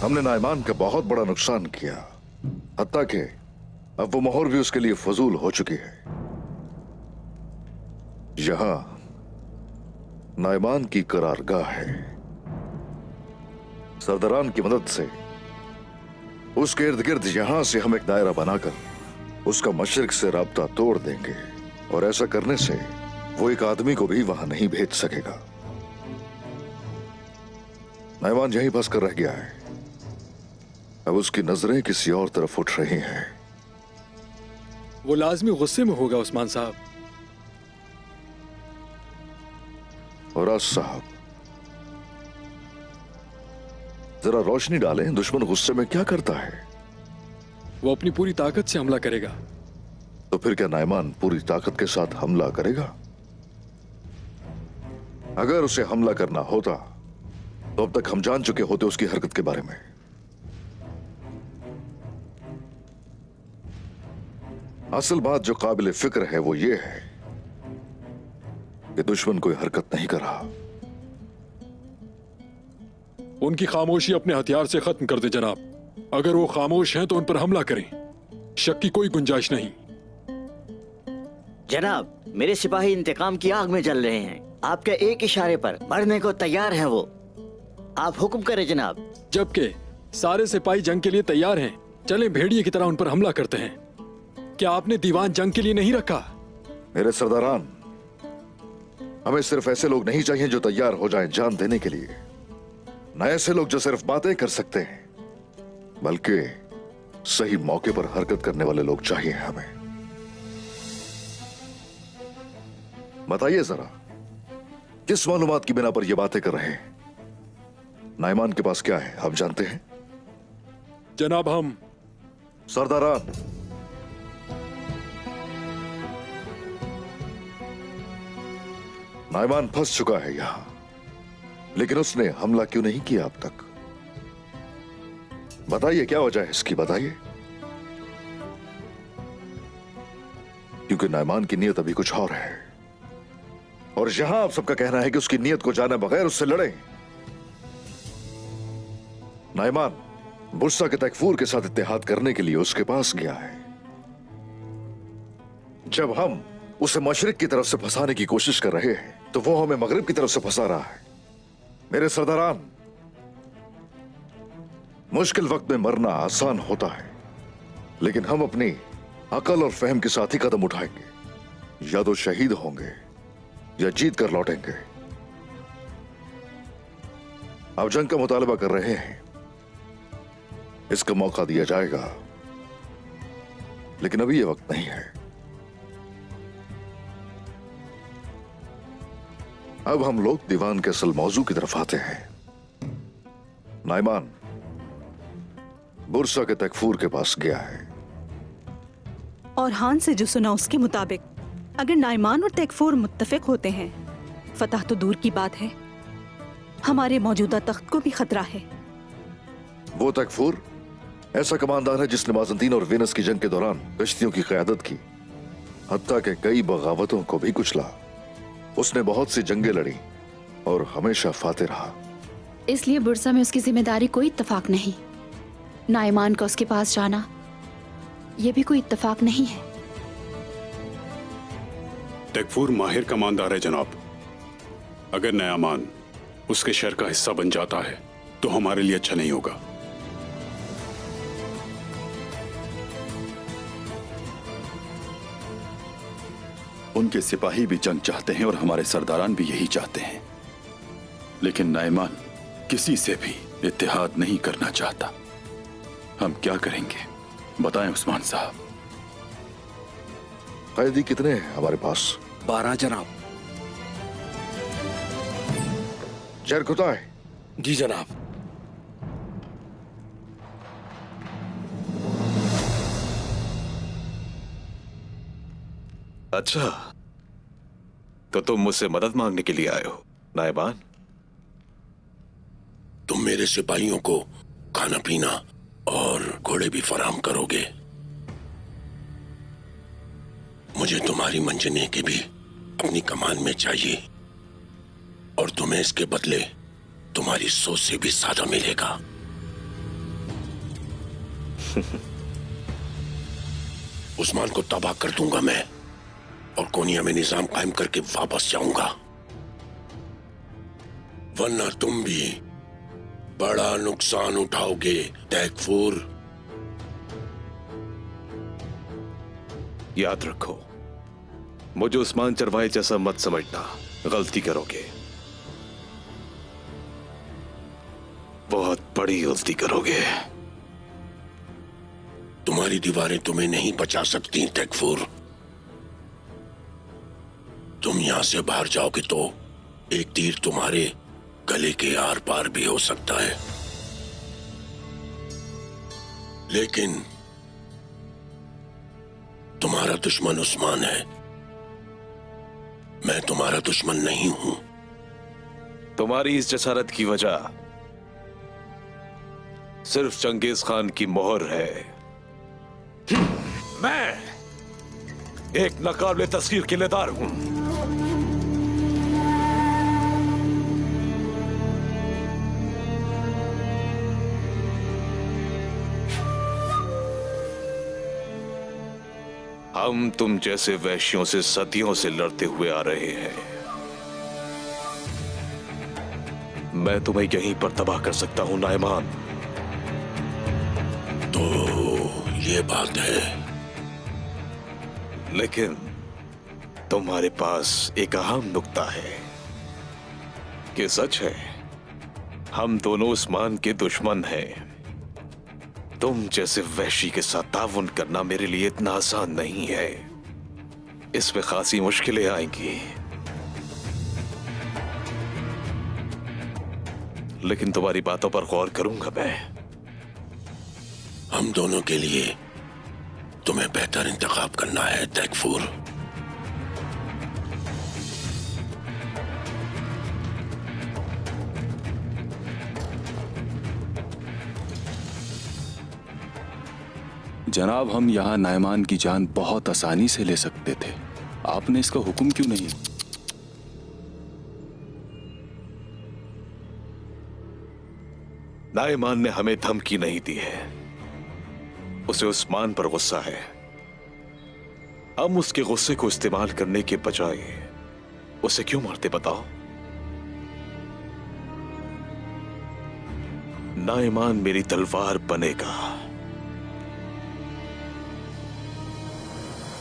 हमने नाइमान का बहुत बड़ा नुकसान किया, हत्ता कि अब वो मोहर भी उसके लिए फजूल हो चुकी है। यहां नाइमान की करारगाह है। सरदारान की मदद से उसके इर्द गिर्द यहां से हम एक दायरा बनाकर उसका मशरिक से राब्ता तोड़ देंगे, और ऐसा करने से वो एक आदमी को भी वहां नहीं भेज सकेगा। नाइमान यहीं फंस कर रह गया है। अब उसकी नजरें किसी और तरफ उठ रही हैं। वो लाजमी गुस्से में होगा उस्मान साहब। और आज साहब, जरा रोशनी डालें, दुश्मन गुस्से में क्या करता है? वो अपनी पूरी ताकत से हमला करेगा। तो फिर क्या नाइमान पूरी ताकत के साथ हमला करेगा? अगर उसे हमला करना होता तो अब तक हम जान चुके होते उसकी हरकत के बारे में। असल बात जो काबिल फिक्र है वो ये है कि दुश्मन कोई हरकत नहीं कर रहा। उनकी खामोशी अपने हथियार से खत्म कर दे जनाब। अगर वो खामोश हैं तो उन पर हमला करें, शक की कोई गुंजाइश नहीं। जनाब, मेरे सिपाही इंतकाम की आग में जल रहे हैं। आपके एक इशारे पर मरने को तैयार हैं वो। आप हुक्म करें जनाब। जबकि सारे सिपाही जंग के लिए तैयार हैं, चलें भेड़िए की तरह उन पर हमला करते हैं। क्या आपने दीवान जंग के लिए नहीं रखा? मेरे सरदारान, हमें सिर्फ ऐसे लोग नहीं चाहिए जो तैयार हो जाएं जान देने के लिए, न ऐसे लोग जो सिर्फ बातें कर सकते हैं, बल्कि सही मौके पर हरकत करने वाले लोग चाहिए हमें। बताइए जरा, किस मालूमात की बिना पर यह बातें कर रहे हैं? नाइमान के पास क्या है, आप जानते हैं? जनाब, हम सरदारान, नाइमान फंस चुका है यहां, लेकिन उसने हमला क्यों नहीं किया अब तक? बताइए क्या वजह है इसकी, बताइए। क्योंकि नाइमान की नीयत अभी कुछ और है, और यहां आप सबका कहना है कि उसकी नीयत को जाने बगैर उससे लड़े। नाइमान बुर्सा के तैकफूर के साथ इत्तेहाद करने के लिए उसके पास गया है। जब हम उसे मशरिक की तरफ से फंसाने की कोशिश कर रहे हैं, तो वो हमें मगरिब की तरफ से फंसा रहा है। मेरे सरदारान, मुश्किल वक्त में मरना आसान होता है, लेकिन हम अपनी अकल और फहम के साथ ही कदम उठाएंगे। या तो शहीद होंगे या जीत कर लौटेंगे। आप जंग का मुतालबा कर रहे हैं, इसका मौका दिया जाएगा, लेकिन अभी यह वक्त नहीं है। अब हम लोग दीवान के असल मौजू की तरफ आते हैं। नाइमान बुर्सा के तैकफूर के पास गया है, और हान से जो सुना उसके मुताबिक अगर नाइमान और तैकफूर मुत्तफिक होते हैं, फतह तो दूर की बात है, हमारे मौजूदा तख्त को भी खतरा है। वो तैकफूर ऐसा कमांडर है जिसने बाज़ंतीन और वेनस की जंग के दौरान कश्तियों की क़यादत की, हत्ता के कई बगावतों को भी कुचला। उसने बहुत सी जंगें लड़ी और हमेशा फाते रहा। इसलिए बुर्सा में उसकी जिम्मेदारी कोई इत्तेफाक नहीं। नाइमान का उसके पास जाना यह भी कोई इत्तेफाक नहीं है। तैकफूर माहिर कमांडर है जनाब। अगर नाइमान उसके शर का हिस्सा बन जाता है तो हमारे लिए अच्छा नहीं होगा। उनके सिपाही भी जंग चाहते हैं और हमारे सरदारान भी यही चाहते हैं, लेकिन नाइमान किसी से भी इत्तेहाद नहीं करना चाहता। हम क्या करेंगे बताएं उस्मान साहब। कैदी कितने हैं हमारे पास? 12 जनाब। जरकुता है? जी जनाब। अच्छा, तो तुम मुझसे मदद मांगने के लिए आए हो नाइमान? तुम मेरे सिपाहियों को खाना पीना और घोड़े भी फराहम करोगे। मुझे तुम्हारी मंजने के भी अपनी कमान में चाहिए, और तुम्हें इसके बदले तुम्हारी सोच से भी ज्यादा मिलेगा। उस्मान को तबाह कर दूंगा मैं, और कोनिया में निजाम कायम करके वापस जाऊंगा, वरना तुम भी बड़ा नुकसान उठाओगे तैकफूर। याद रखो, मुझे उस्मान चरवाहे जैसा मत समझना, गलती करोगे, बहुत बड़ी गलती करोगे। तुम्हारी दीवारें तुम्हें नहीं बचा सकती तैकफूर। तुम यहां से बाहर जाओगे तो एक तीर तुम्हारे गले के आर पार भी हो सकता है, लेकिन तुम्हारा दुश्मन उस्मान है, मैं तुम्हारा दुश्मन नहीं हूं। तुम्हारी इस जसारत की वजह सिर्फ चंगेज खान की मोहर है। मैं एक नाकाबिले तस्खीर किलेदार हूं। हम तुम जैसे वैश्यों से सदियों से लड़ते हुए आ रहे हैं। मैं तुम्हें यहीं पर तबाह कर सकता हूं नाइमान। तो ये बात है, लेकिन तुम्हारे पास एक अहम नुक्ता है कि सच है हम दोनों उस्मान के दुश्मन हैं। तुम जैसे वैशी के साथ ताउन करना मेरे लिए इतना आसान नहीं है। इसमें खासी मुश्किलें आएंगी, लेकिन तुम्हारी बातों पर गौर करूंगा मैं। हम दोनों के लिए तुम्हें बेहतर इंतखाब करना है तैकफूर। जनाब, हम यहाँ नायमान की जान बहुत आसानी से ले सकते थे। आपने इसका हुक्म क्यों नहीं? नायमान ने हमें धमकी नहीं दी है, उसे उस्मान पर गुस्सा है। हम उसके गुस्से को इस्तेमाल करने के बजाय उसे क्यों मारते बताओ? नायमान मेरी तलवार बनेगा।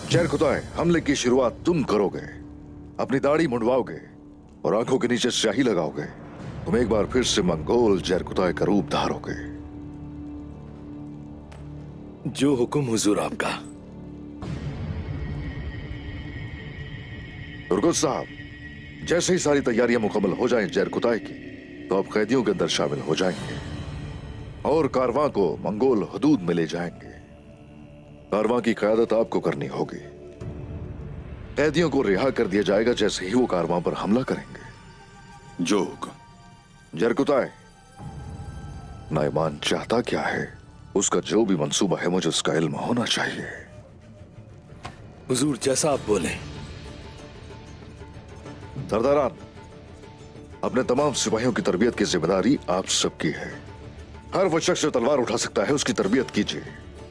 जरकुताए, हमले की शुरुआत तुम करोगे, अपनी दाढ़ी मुंडवाओगे और आंखों के नीचे स्याही लगाओगे। तुम एक बार फिर से मंगोल जरकुताए का रूप धारोगे। जो हुक्म हुजूर आपका। तुर्गुत साहब, जैसे ही सारी तैयारियां मुकम्मल हो जाएं जरकुताए की, तो आप कैदियों के अंदर शामिल हो जाएंगे और कारवां को मंगोल हदूद में ले जाएंगे। कारवां की क़यादत आपको करनी होगी। कैदियों को रिहा कर दिया जाएगा जैसे ही वो कारवां पर हमला करेंगे। जो जरकुताए, नायमान चाहता क्या है, उसका जो भी मंसूबा है मुझे उसका इल्म होना चाहिए। हुजूर जैसा आप बोले। सरदारान, अपने तमाम सिपाहियों की तरबियत की जिम्मेदारी आप सबकी है। हर वो शख्स जो तलवार उठा सकता है उसकी तरबियत कीजिए,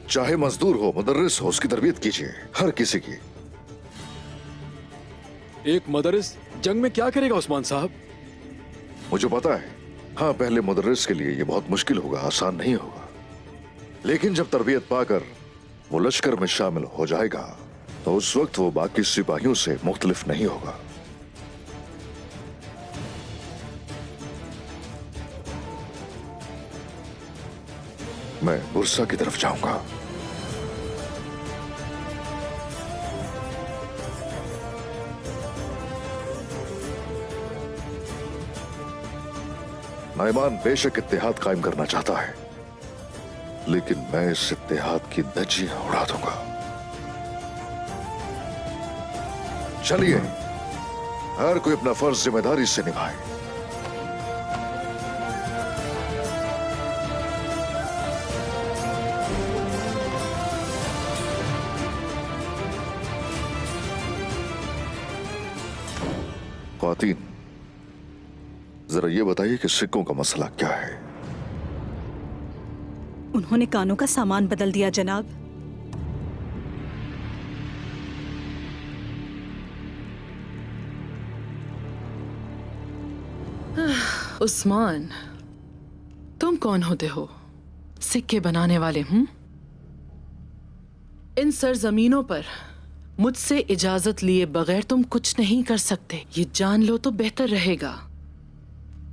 चाहे मजदूर हो, मुदर्रिस हो, उसकी तरबियत कीजिए, हर किसी की। एक मदरस जंग में क्या करेगा उस्मान साहब? मुझे पता है। हाँ, पहले मुदर्रिस के लिए ये बहुत मुश्किल होगा, आसान नहीं होगा, लेकिन जब तरबियत पाकर वो लश्कर में शामिल हो जाएगा तो उस वक्त वो बाकी सिपाहियों से मुख्तलिफ नहीं होगा। मैं बुरसा की तरफ जाऊंगा। नायमान बेशक इत्तेहाद कायम करना चाहता है, लेकिन मैं इस इत्तेहाद की धज्जियां उड़ा दूंगा। चलिए, हर कोई अपना फर्ज जिम्मेदारी से निभाए। ख्वातीन, जरा ये बताइए कि सिक्कों का मसला क्या है? उन्होंने कानों का सामान बदल दिया जनाब। उस्मान, तुम कौन होते हो? सिक्के बनाने वाले? इन सरजमीनों पर मुझसे इजाजत लिए बगैर तुम कुछ नहीं कर सकते। ये जान लो तो बेहतर रहेगा,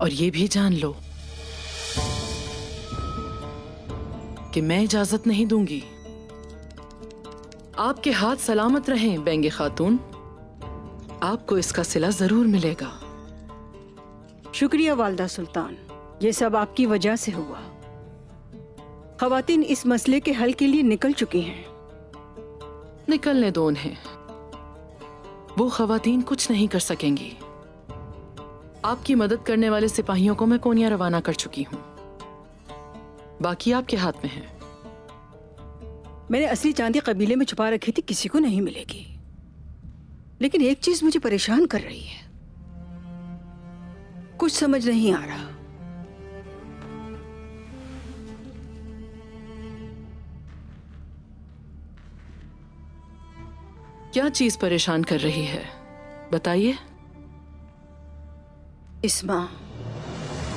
और ये भी जान लो कि मैं इजाजत नहीं दूंगी। आपके हाथ सलामत रहें बेंगे खातून, आपको इसका सिला जरूर मिलेगा। शुक्रिया वालदा सुल्तान, ये सब आपकी वजह से हुआ। खवातीन इस मसले के हल के लिए निकल चुकी हैं। निकलने दो उन्हें, वो खवातीन कुछ नहीं कर सकेंगी। आपकी मदद करने वाले सिपाहियों को मैं कोनिया रवाना कर चुकी हूं, बाकी आपके हाथ में है। मैंने असली चांदी कबीले में छुपा रखी थी, किसी को नहीं मिलेगी। लेकिन एक चीज मुझे परेशान कर रही है, कुछ समझ नहीं आ रहा। क्या चीज परेशान कर रही है, बताइए। इस्मा,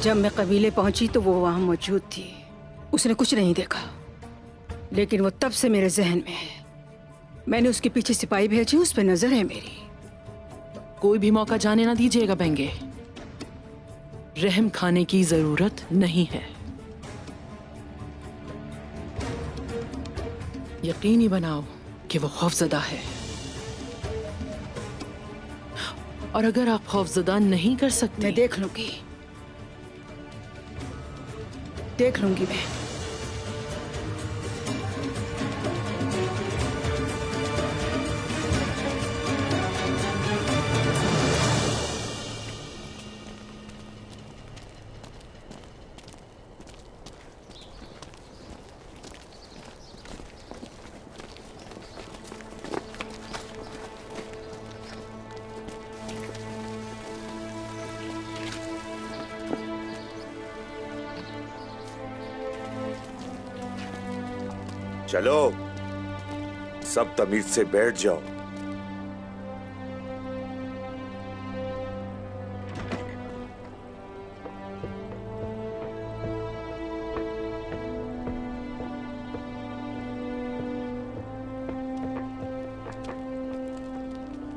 जब मैं कबीले पहुंची तो वो वहां मौजूद थी। उसने कुछ नहीं देखा, लेकिन वो तब से मेरे जहन में है। मैंने उसके पीछे सिपाही भेजी, उस पर नजर है मेरी। कोई भी मौका जाने ना दीजिएगा बेंगे। रहम खाने की जरूरत नहीं है। यकीनी बनाओ कि वो खौफजदा है, और अगर आप खौफजदा नहीं कर सकते, मैं देख लूंगी मैं। चलो, सब तमीज से बैठ जाओ।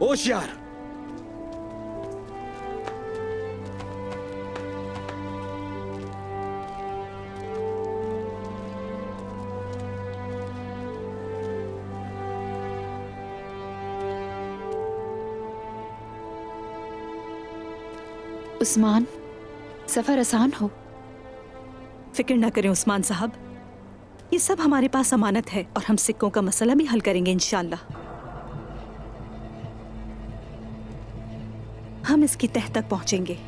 होशियार, उस्मान, सफर आसान हो। फिक्र ना करें उस्मान साहब, ये सब हमारे पास अमानत है और हम सिक्कों का मसला भी हल करेंगे इंशाअल्लाह। हम इसकी तह तक पहुंचेंगे।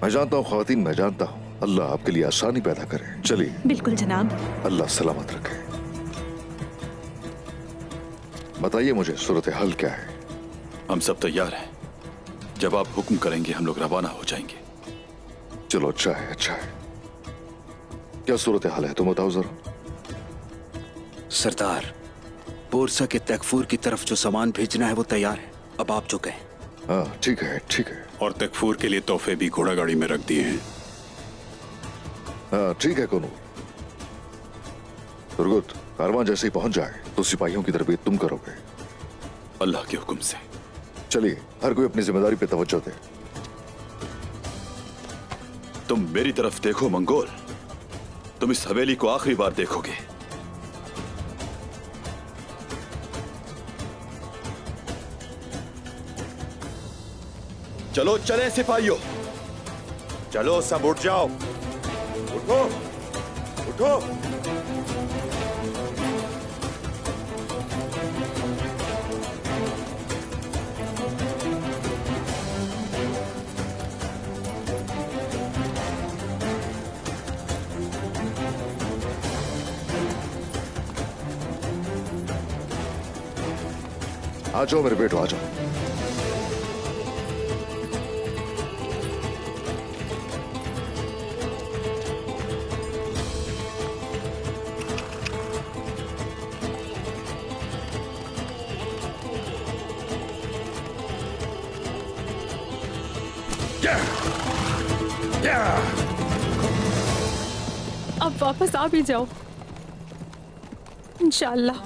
मैं जानता हूँ ख्वातीन, मैं जानता हूँ। अल्लाह आपके लिए आसानी पैदा करे। चलिए। बिल्कुल जनाब। अल्लाह सलामत रखे। बताइए मुझे सूरत हाल क्या है? हम सब तैयार हैं। जब आप हुक्म करेंगे हम लोग रवाना हो जाएंगे। चलो, अच्छा है, अच्छा है। क्या सूरत हाल है, तुम बताओ जरा। सरदार, बोरसा के तकफूर की तरफ जो सामान भेजना है वो तैयार है। अब आप जो कहें। हाँ, ठीक है, ठीक है। और तकफूर के लिए तोहफे भी घोड़ा गाड़ी में रख दिए हैं। हाँ, ठीक है कोनू। दुर्गुत, कारवां जैसे ही पहुंच जाए तो सिपाहियों की तरबियत तुम करोगे। अल्लाह के हुक्म से। चलिए, हर कोई अपनी जिम्मेदारी पे तवज्जो दे। तुम मेरी तरफ देखो मंगोल, तुम इस हवेली को आखिरी बार देखोगे। चलो चले सिपाहियों, चलो सब उठ जाओ। उठो, उठो। आ जाओ मेरे बेटो, आ जाओ। अब वापस आ भी जाओ इंशाअल्लाह।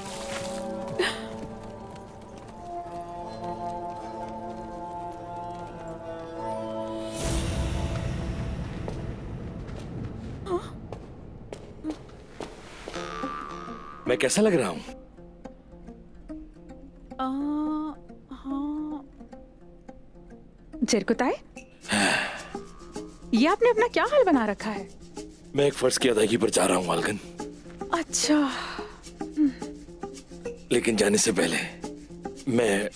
मैं कैसा लग रहा हूं? हाँ। चिरकुताए, ये आपने अपना क्या हाल बना रखा है? मैं एक फर्ज की अदायगी पर जा रहा हूं मालकिन। अच्छा। लेकिन जाने से पहले मैं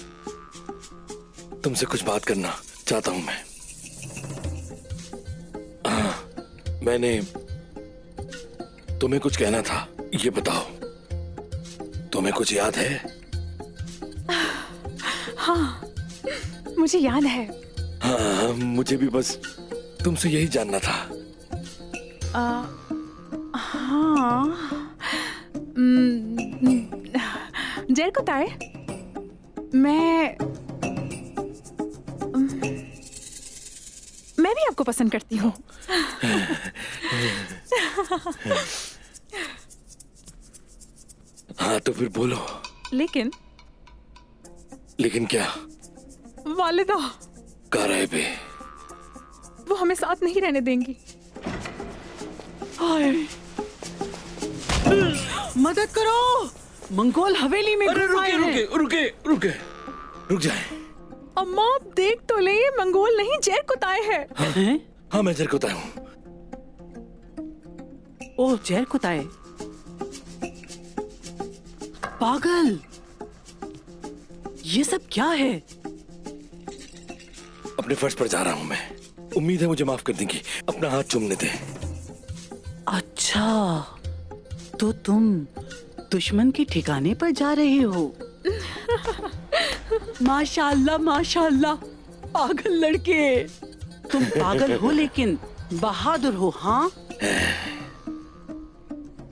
तुमसे कुछ बात करना चाहता हूं। मैंने तुम्हें कुछ कहना था, ये बताओ तुम्हें कुछ याद है? हाँ, मुझे याद है। हाँ, मुझे भी बस तुमसे यही जानना था। हाँ। जरकुताए, मैं भी आपको पसंद करती हूँ। हाँ तो फिर बोलो। लेकिन क्या? वालिदा कहाँ रहे बे? वो हमें साथ नहीं रहने देंगी। मदद करो, मंगोल हवेली में अरे घुस आए हैं। रुक जाए। अम्मा आप देख तो ले, ये मंगोल नहीं जैर कुताए हैं। हाँ मैं जर कुताया हूँ। ओह जैर कुताए, पागल, ये सब क्या है? अपने फर्ज पर जा रहा हूँ मैं। उम्मीद है मुझे माफ कर देंगी। अपना हाथ चूमने दे। अच्छा, तो तुम दुश्मन के ठिकाने पर जा रहे हो। माशाल्लाह माशाल्लाह, पागल लड़के। तुम पागल हो लेकिन बहादुर हो। हाँ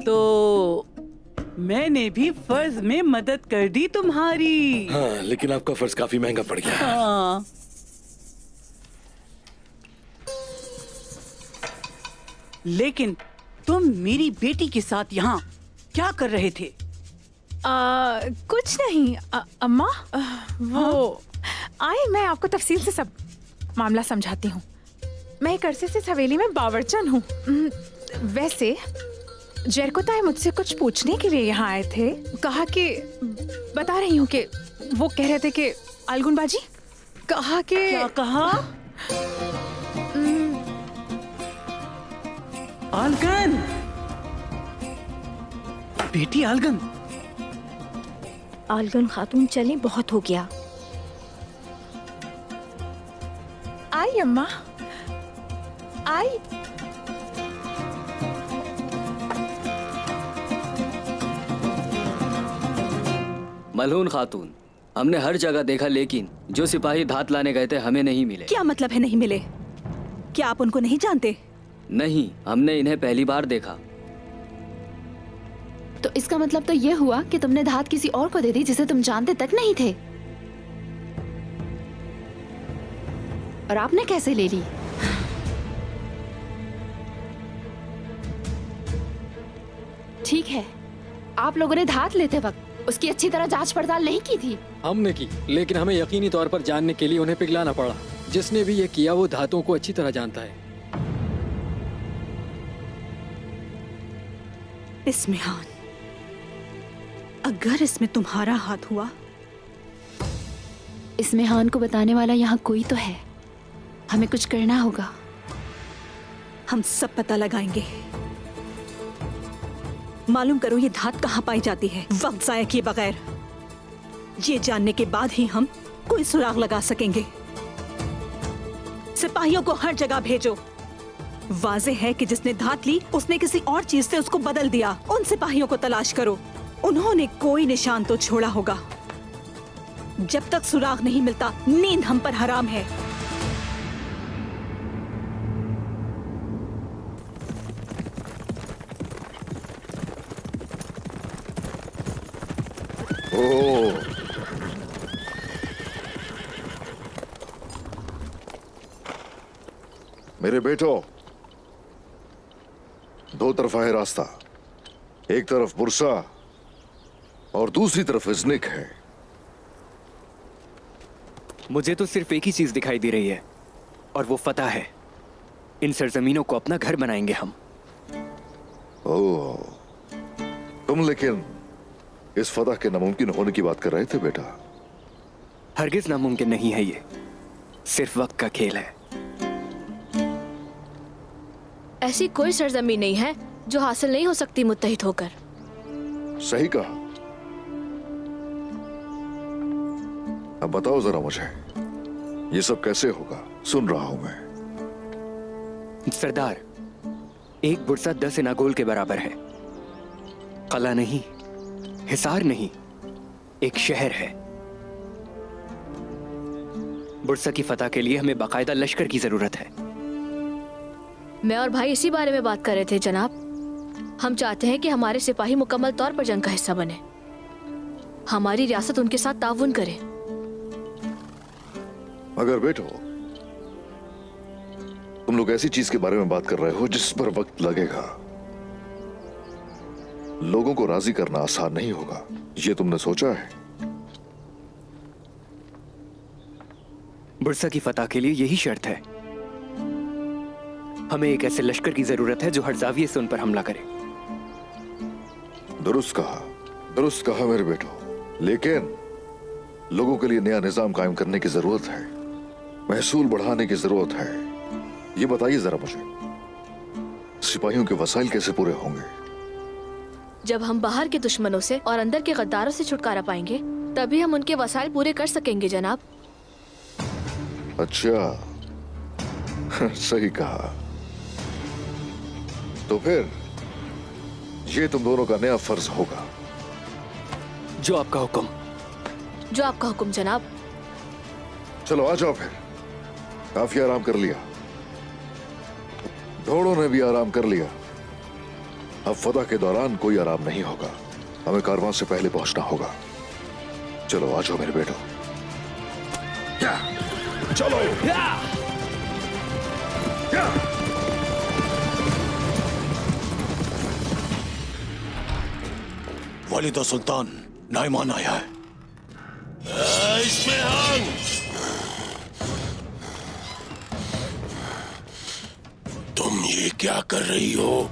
तो मैंने भी फर्ज में मदद कर दी तुम्हारी। हाँ लेकिन आपका फर्ज काफी महंगा पड़ गया। हाँ। लेकिन तुम मेरी बेटी के साथ यहाँ क्या कर रहे थे? कुछ नहीं अम्मा, वो आए, मैं आपको तफसील से सब मामला समझाती हूँ। मैं एक अरसे से इस हवेली में बावर्चन हूँ। वैसे जरकुताए मुझसे कुछ पूछने के लिए यहाँ आए थे। कहा कि बता रही हूँ कि वो कह रहे थे कि अलगुन बाजी, कहा कि क्या कहा? आलगन, बेटी आलगन। आलगन खातून चलें, बहुत हो गया। आई अम्मा, आई। मलहून खातून, हमने हर जगह देखा लेकिन जो सिपाही धात लाने गए थे हमें नहीं मिले। क्या मतलब है नहीं मिले? क्या आप उनको नहीं जानते? नहीं, हमने इन्हें पहली बार देखा। तो इसका मतलब तो ये हुआ कि तुमने धात किसी और को दे दी जिसे तुम जानते तक नहीं थे। और आपने कैसे ले ली? ठीक है, आप लोगों ने धात लेते वक्त उसकी अच्छी तरह जांच पड़ताल नहीं की थी। हमने की, लेकिन हमें यकीनी तौर पर जानने के लिए उन्हें पिघलाना पड़ा। जिसने भी ये किया वो धातुओं को अच्छी तरह जानता है। इस्मिहान, अगर इसमें तुम्हारा हाथ हुआ। इस्मिहान को बताने वाला यहाँ कोई तो है। हमें कुछ करना होगा। हम सब पता लगाएंगे। मालूम करो ये धात कहाँ पाई जाती है, वक्त जाया किए बगैर। ये जानने के बाद ही हम कोई सुराग लगा सकेंगे। सिपाहियों को हर जगह भेजो। वाज़ेह है कि जिसने धात ली उसने किसी और चीज से उसको बदल दिया। उन सिपाहियों को तलाश करो, उन्होंने कोई निशान तो छोड़ा होगा। जब तक सुराग नहीं मिलता नींद हम पर हराम है। मेरे बेटो, दो तरफा है रास्ता। एक तरफ बुरसा और दूसरी तरफ इज़्निक है। मुझे तो सिर्फ एक ही चीज दिखाई दे रही है और वो फतह है। इन सरजमीनों को अपना घर बनाएंगे हम। ओह, तुम लेकिन इस फतह के नामुमकिन होने की बात कर रहे थे बेटा। हरगिज नामुमकिन नहीं है, ये सिर्फ वक्त का खेल है। ऐसी कोई सरजमीन नहीं है जो हासिल नहीं हो सकती मुत्तहिद होकर। सही कहा। अब बताओ जरा मुझे, ये सब कैसे होगा? सुन रहा हूं मैं। सरदार, एक बुरसा 10 इनागोल के बराबर है। कला नहीं, हिसार नहीं, एक शहर है। बुरसा की फतह के लिए हमें बाकायदा लश्कर की जरूरत है। मैं और भाई इसी बारे में बात कर रहे थे जनाब। हम चाहते हैं कि हमारे सिपाही मुकम्मल तौर पर जंग का हिस्सा बने, हमारी रियासत उनके साथ ताउन करे। मगर बेटो, तुम लोग ऐसी चीज के बारे में बात कर रहे हो जिस पर वक्त लगेगा। लोगों को राजी करना आसान नहीं होगा, ये तुमने सोचा है? बुरसा की फतह के लिए यही शर्त है। हमें एक ऐसे लश्कर की जरूरत है जो हर जाविये से उन पर हमला करे। दुरुस्त कहा मेरे बेटो, लेकिन लोगों के लिए नया निजाम कायम करने की जरूरत है, महसूल बढ़ाने की जरूरत है। ये बताइए जरा मुझे, सिपाहियों के वसाइल कैसे पूरे होंगे? जब हम बाहर के दुश्मनों से और अंदर के गद्दारों से छुटकारा पाएंगे, तभी हम उनके वसाइल पूरे कर सकेंगे जनाब। अच्छा, सही कहा। तो फिर ये तुम दोनों का नया फर्ज होगा। जो आपका हुक्म। जो आपका हुक्म जनाब। चलो आ जाओ फिर, काफी आराम कर लिया, घोड़ों ने भी आराम कर लिया। अब फतह के दौरान कोई आराम नहीं होगा, हमें कारवां से पहले पहुंचना होगा। चलो आ जाओ मेरे बेटो। चलो। वालिदा सुल्तान, नाइमान आया है। इसमें हम तुम ये क्या कर रही हो?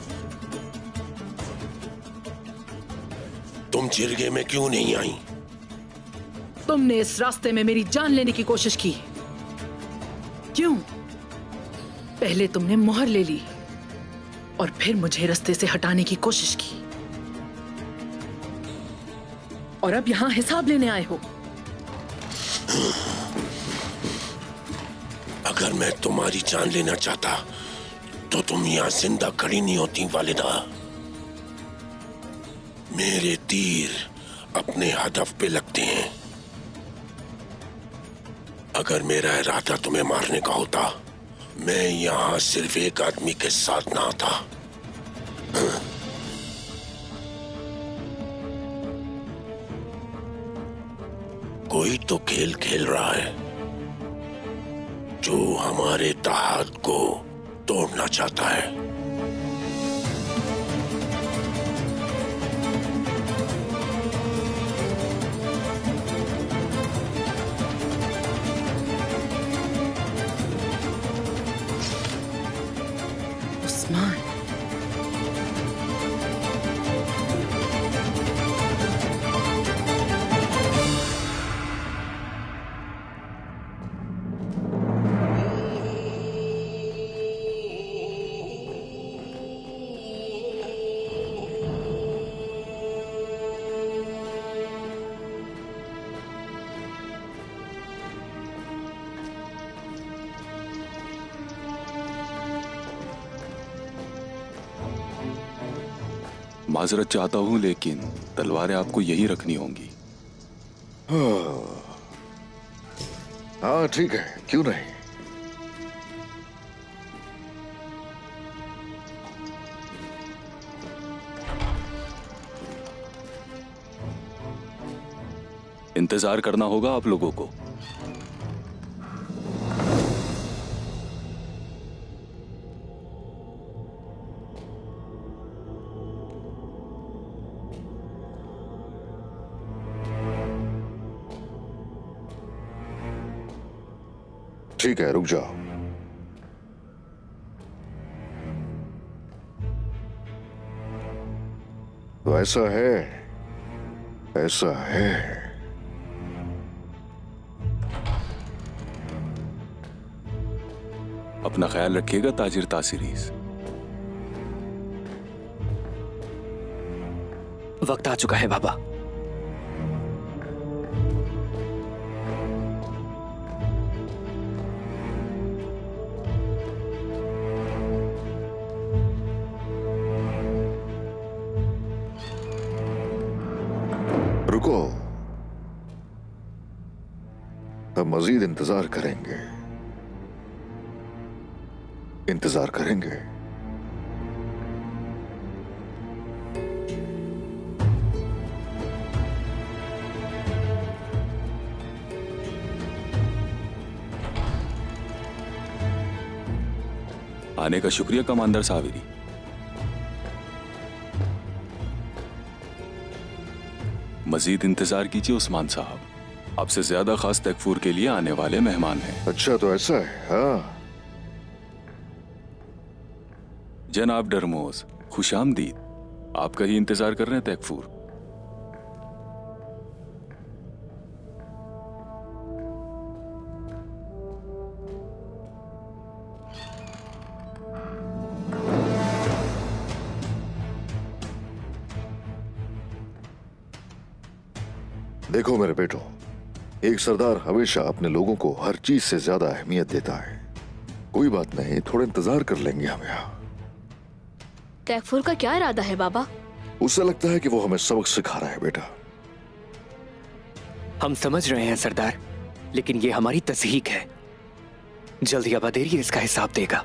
तुम जिरगे में क्यों नहीं आई? तुमने इस रास्ते में मेरी जान लेने की कोशिश की। क्यों? पहले तुमने मोहर ले ली और फिर मुझे रास्ते से हटाने की कोशिश की, और अब यहां हिसाब लेने आए हो। अगर मैं तुम्हारी जान लेना चाहता तो तुम यहां जिंदा खड़ी नहीं होती वालिदा। मेरे तीर अपने हदफ पे लगते हैं। अगर मेरा इरादा तुम्हें मारने का होता, मैं यहां सिर्फ एक आदमी के साथ ना आता। कोई तो खेल खेल रहा है जो हमारे तहत को तोड़ना चाहता है। उस्मान, माजरत चाहता हूं, लेकिन तलवारें आपको यही रखनी होंगी। हाँ ठीक है, क्यों नहीं। इंतजार करना होगा आप लोगों को। ठीक है, रुक जाओ। तो ऐसा है, ऐसा है। अपना ख्याल रखिएगा ताजिर तासिरीस। वक्त आ चुका है बाबा। रुको, अब मजीद इंतजार करेंगे, इंतजार करेंगे। आने का शुक्रिया कमांडर सावेरी। मजीद इंतजार कीजिए उस्मान साहब, आपसे ज्यादा खास तकफूर के लिए आने वाले मेहमान हैं। अच्छा तो ऐसा है। हाँ जनाब डरमोज, खुशामदीद। आपका ही इंतजार कर रहे हैं तकफूर। देखो मेरे बेटो, एक सरदार हमेशा अपने लोगों को हर चीज से ज्यादा अहमियत देता है। कोई बात नहीं, थोड़ा इंतजार कर लेंगे हम यहाँ। तैफूर का क्या इरादा है बाबा? उसे लगता है कि वो हमें सबक सिखा रहा है बेटा। हम समझ रहे हैं सरदार, लेकिन ये हमारी तस्हीक है। जल्द या बदेरी इसका हिसाब देगा।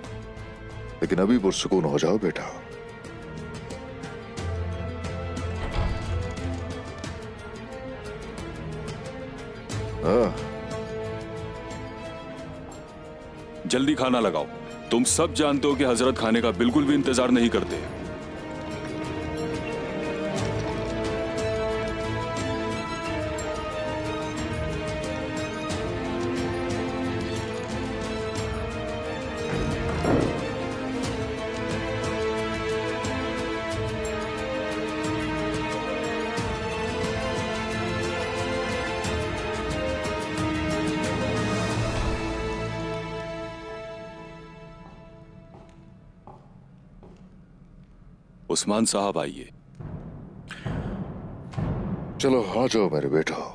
लेकिन अभी पुरसुकून हो जाओ बेटा। जल्दी खाना लगाओ। तुम सब जानते हो कि हजरत खाने का बिल्कुल भी इंतजार नहीं करते। उस्मान साहब आइए। चलो आ जाओ मेरे बेटा।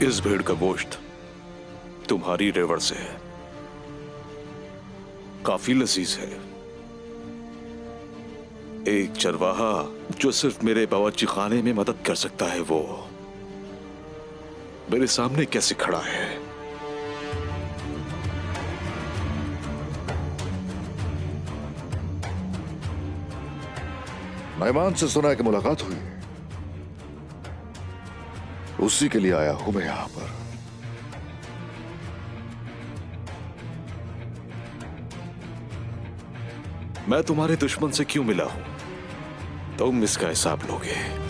इस भेड़ का गोश्त तुम्हारी रेवड़ से है, काफी लजीज है। एक चरवाहा जो सिर्फ मेरे बावर्ची खाने में मदद कर सकता है, वो मेरे सामने कैसे खड़ा है? मेहमान से सुना है कि मुलाकात हुई है, उसी के लिए आया हूं मैं यहां पर। मैं तुम्हारे दुश्मन से क्यों मिला हूं, तुम इसका हिसाब लोगे।